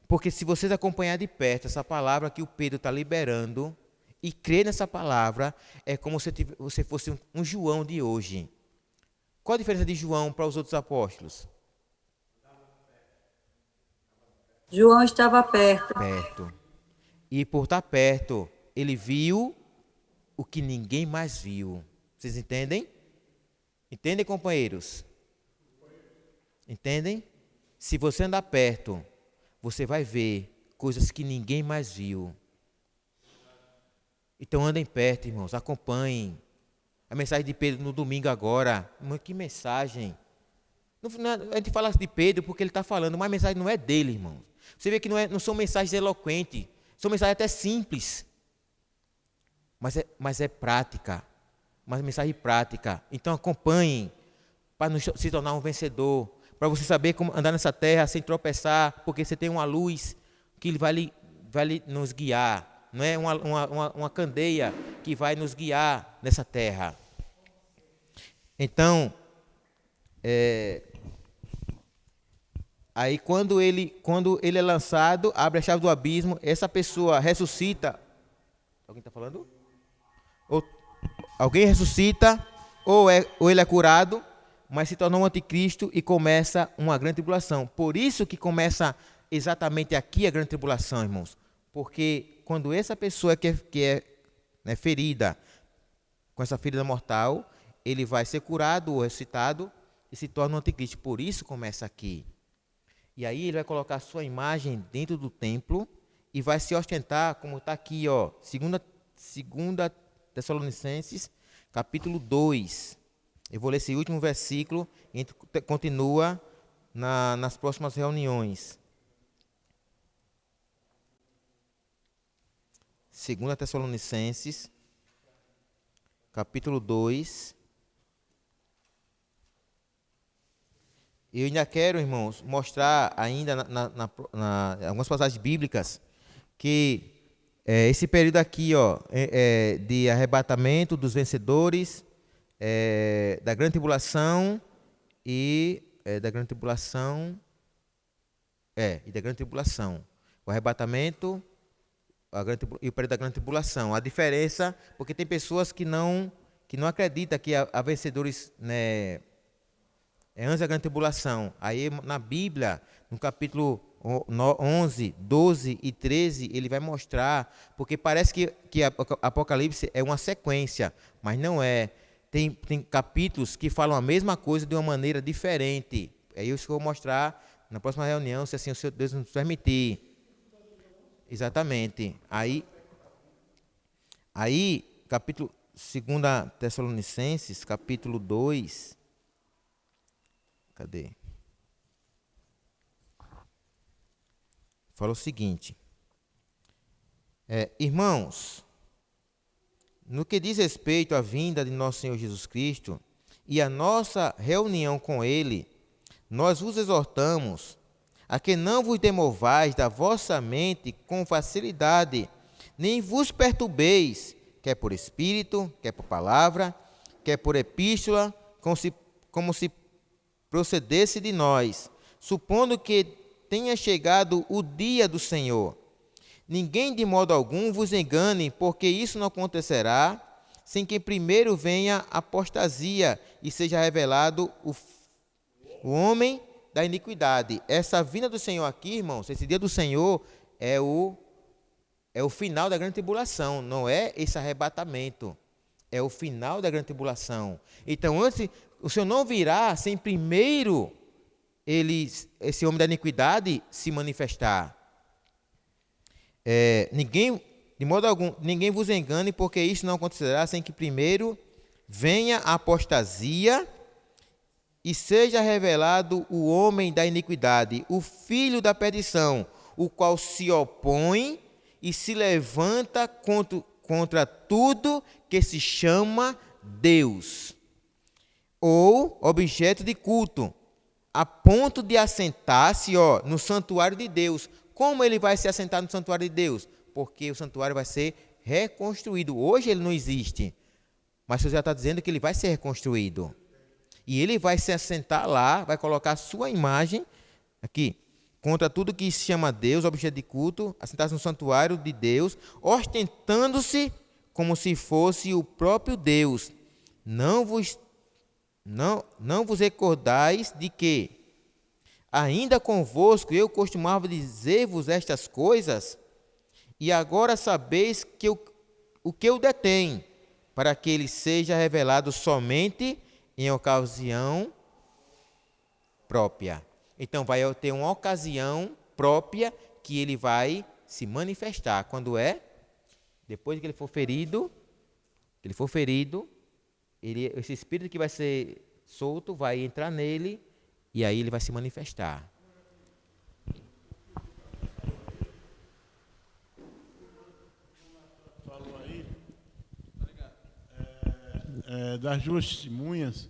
Porque se vocês acompanhar de perto essa palavra que o Pedro está liberando e crer nessa palavra, é como se você fosse um João de hoje. Qual a diferença de João para os outros apóstolos? João estava perto. Perto. E por estar perto, ele viu o que ninguém mais viu. Vocês entendem? Entendem, companheiros? Entendem? Se você andar perto, você vai ver coisas que ninguém mais viu. Então andem perto, irmãos, acompanhem. A mensagem de Pedro no domingo agora. Que mensagem! A gente fala de Pedro porque ele está falando, mas a mensagem não é dele, irmãos. Você vê que não são mensagens eloquentes, são mensagens até simples. Mas é prática. Uma mensagem prática. Então acompanhem para se tornar um vencedor. Para você saber como andar nessa terra sem tropeçar, porque você tem uma luz que vai nos guiar, não é? Uma candeia que vai nos guiar nessa terra. Então, aí quando ele é lançado, abre a chave do abismo, essa pessoa ressuscita. Alguém está falando? Alguém ressuscita, ou ele é curado, mas se torna um anticristo e começa uma grande tribulação. Por isso que começa exatamente aqui a grande tribulação, irmãos. Porque quando essa pessoa que é ferida, com essa ferida mortal, ele vai ser curado ou ressuscitado e se torna um anticristo. Por isso começa aqui. E aí ele vai colocar a sua imagem dentro do templo e vai se ostentar, como está aqui, ó, 2 Tessalonicenses, capítulo 2. Eu vou ler esse último versículo e a gente continua nas próximas reuniões. 2 Tessalonicenses, capítulo 2. Eu ainda quero, irmãos, mostrar ainda algumas passagens bíblicas que esse período aqui, ó, de arrebatamento dos vencedores, da grande tribulação e da grande tribulação, e da grande tribulação, o arrebatamento e o período da grande tribulação. A diferença, porque tem pessoas que não acreditam que há vencedores, né, antes da grande tribulação. Aí na Bíblia, no capítulo 11, 12 e 13, ele vai mostrar, porque parece que Apocalipse é uma sequência, mas não é. Tem capítulos que falam a mesma coisa de uma maneira diferente. É isso que eu vou mostrar na próxima reunião, se assim o Senhor Deus nos permitir. Exatamente. Aí capítulo 2 Tessalonicenses, capítulo 2. Cadê? Fala o seguinte. Irmãos, no que diz respeito à vinda de nosso Senhor Jesus Cristo e à nossa reunião com Ele, nós vos exortamos a que não vos demovais da vossa mente com facilidade, nem vos perturbeis, quer por espírito, quer por palavra, quer por epístola, como se procedesse de nós, supondo que tenha chegado o dia do Senhor. Ninguém de modo algum vos engane, porque isso não acontecerá sem que primeiro venha a apostasia e seja revelado o homem da iniquidade. Essa vinda do Senhor aqui, irmãos, esse dia do Senhor é o final da grande tribulação, não é esse arrebatamento, é o final da grande tribulação. Então, antes, o Senhor não virá sem primeiro esse homem da iniquidade se manifestar. De modo algum, ninguém vos engane, porque isso não acontecerá sem que primeiro venha a apostasia e seja revelado o homem da iniquidade, o filho da perdição, o qual se opõe e se levanta contra tudo que se chama Deus, ou objeto de culto, a ponto de assentar-se no santuário de Deus. Como ele vai se assentar no santuário de Deus? Porque o santuário vai ser reconstruído. Hoje ele não existe, mas o Senhor já está dizendo que ele vai ser reconstruído. E ele vai se assentar lá, vai colocar a sua imagem aqui, contra tudo que se chama Deus, objeto de culto, assentar-se no santuário de Deus, ostentando-se como se fosse o próprio Deus. Não vos recordais de que, ainda convosco, eu costumava dizer-vos estas coisas, e agora sabeis que o que eu detém, para que ele seja revelado somente em ocasião própria. Então vai ter uma ocasião própria que ele vai se manifestar. Quando é? Depois que ele for ferido, esse espírito que vai ser solto vai entrar nele e aí ele vai se manifestar. Falou aí das duas testemunhas,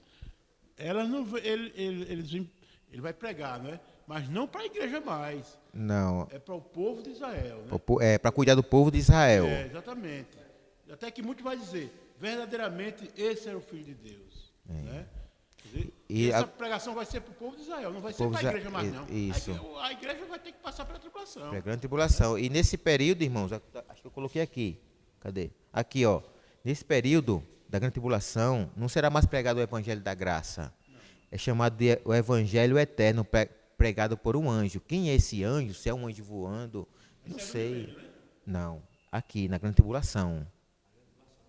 elas não, ele vai pregar, né? Mas não para a igreja mais. Não. É para o povo de Israel, né? É para cuidar do povo de Israel. Exatamente. Até que muitos vai dizer, verdadeiramente esse é o Filho de Deus. Né? E essa pregação vai ser para o povo de Israel, não vai ser para a igreja mais, não. Isso. A igreja vai ter que passar pela tribulação. Pela grande tribulação. E nesse período, irmãos, acho que eu coloquei aqui. Cadê? Aqui, ó. Nesse período da grande tribulação, não será mais pregado o evangelho da graça. Não. É chamado de o evangelho eterno, pregado por um anjo. Quem é esse anjo? Se é um anjo voando? Não sei. Né? Não. Aqui, na grande tribulação.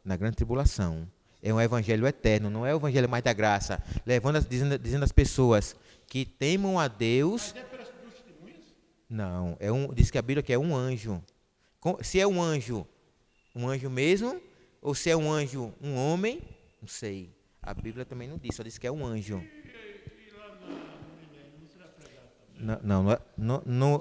Na grande tribulação. É um evangelho eterno, não é o evangelho mais da graça. Dizendo às pessoas que temam a Deus. Mas é pelas duas testemunhas? Não. Diz que a Bíblia que é um anjo. Se é um anjo mesmo, ou se é um anjo, um homem, não sei. A Bíblia também não diz, só diz que é um anjo.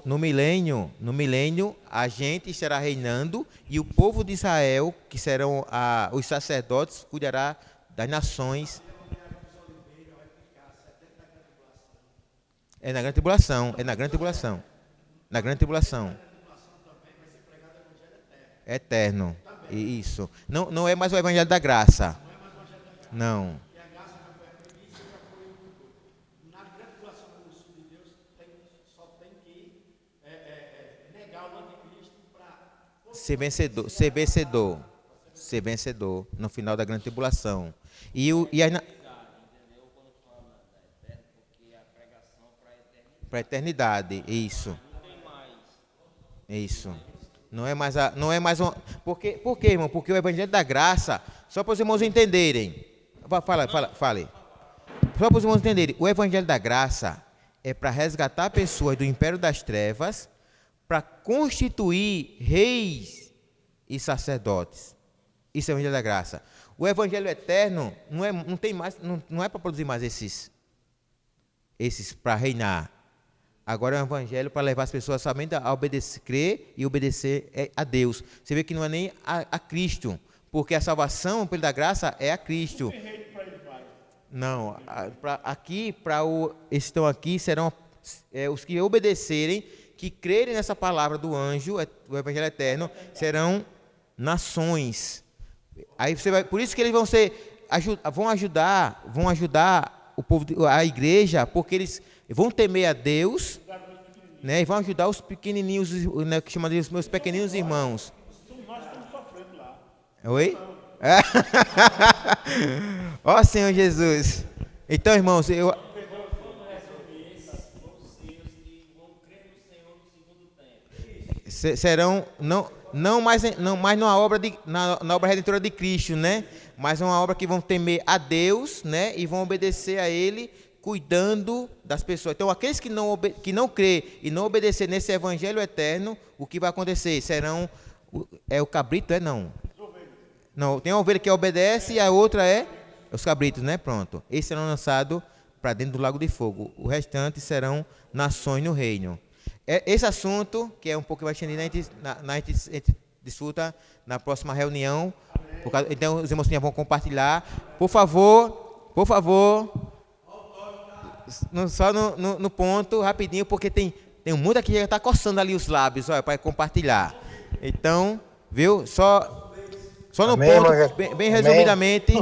No milênio, a gente estará reinando e o povo de Israel, que serão os sacerdotes, cuidará das nações. É na grande tribulação. Na grande tribulação. Eterno. Isso. Não é mais o evangelho da graça. Não. Ser vencedor no final da grande tribulação. Para a eternidade, isso. Não é mais Por quê, irmão? Porque o evangelho da graça, só para os irmãos entenderem. Fale. Só para os irmãos entenderem, o evangelho da graça é para resgatar pessoas do império das trevas, para constituir reis e sacerdotes. Isso é o evangelho da graça. O evangelho eterno não é para produzir mais esses para reinar. Agora é um evangelho para levar as pessoas somente a obedecer, crer e obedecer a Deus. Você vê que não é nem a Cristo, porque a salvação pela graça é a Cristo. Não, estão aqui serão os que obedecerem, que crerem nessa palavra do anjo, do evangelho eterno, serão nações. Aí por isso que eles vão ajudar o povo, a igreja, porque eles vão temer a Deus, né, e vão ajudar os pequenininhos, né, que chamam de os meus pequeninos irmãos. Nós estamos sofrendo lá. Oi? Ó Senhor Jesus. Então, irmãos, serão não mais na obra redentora de Cristo, né? Mas uma obra que vão temer a Deus, né? E vão obedecer a Ele, cuidando das pessoas. Então, aqueles que não crê e não obedecer nesse evangelho eterno, o que vai acontecer? Serão o cabrito, não, tem uma ovelha que obedece e a outra é os cabritos, né? Pronto. Esses serão lançados para dentro do lago de fogo. O restante serão nações no reino. Esse assunto, que é um pouco mais estendido, a gente discuta na próxima reunião. Então, os irmãos vão compartilhar. Por favor, só no ponto, rapidinho, porque tem muita que já está coçando ali os lábios, para compartilhar. Então, viu? Só no ponto, bem resumidamente.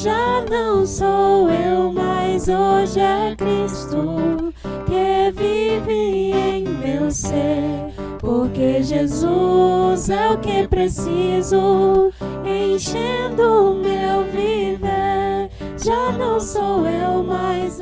Já não sou eu, mas hoje é Cristo que vive em meu ser. Porque Jesus é o que preciso, enchendo o meu viver. Já não sou eu, mas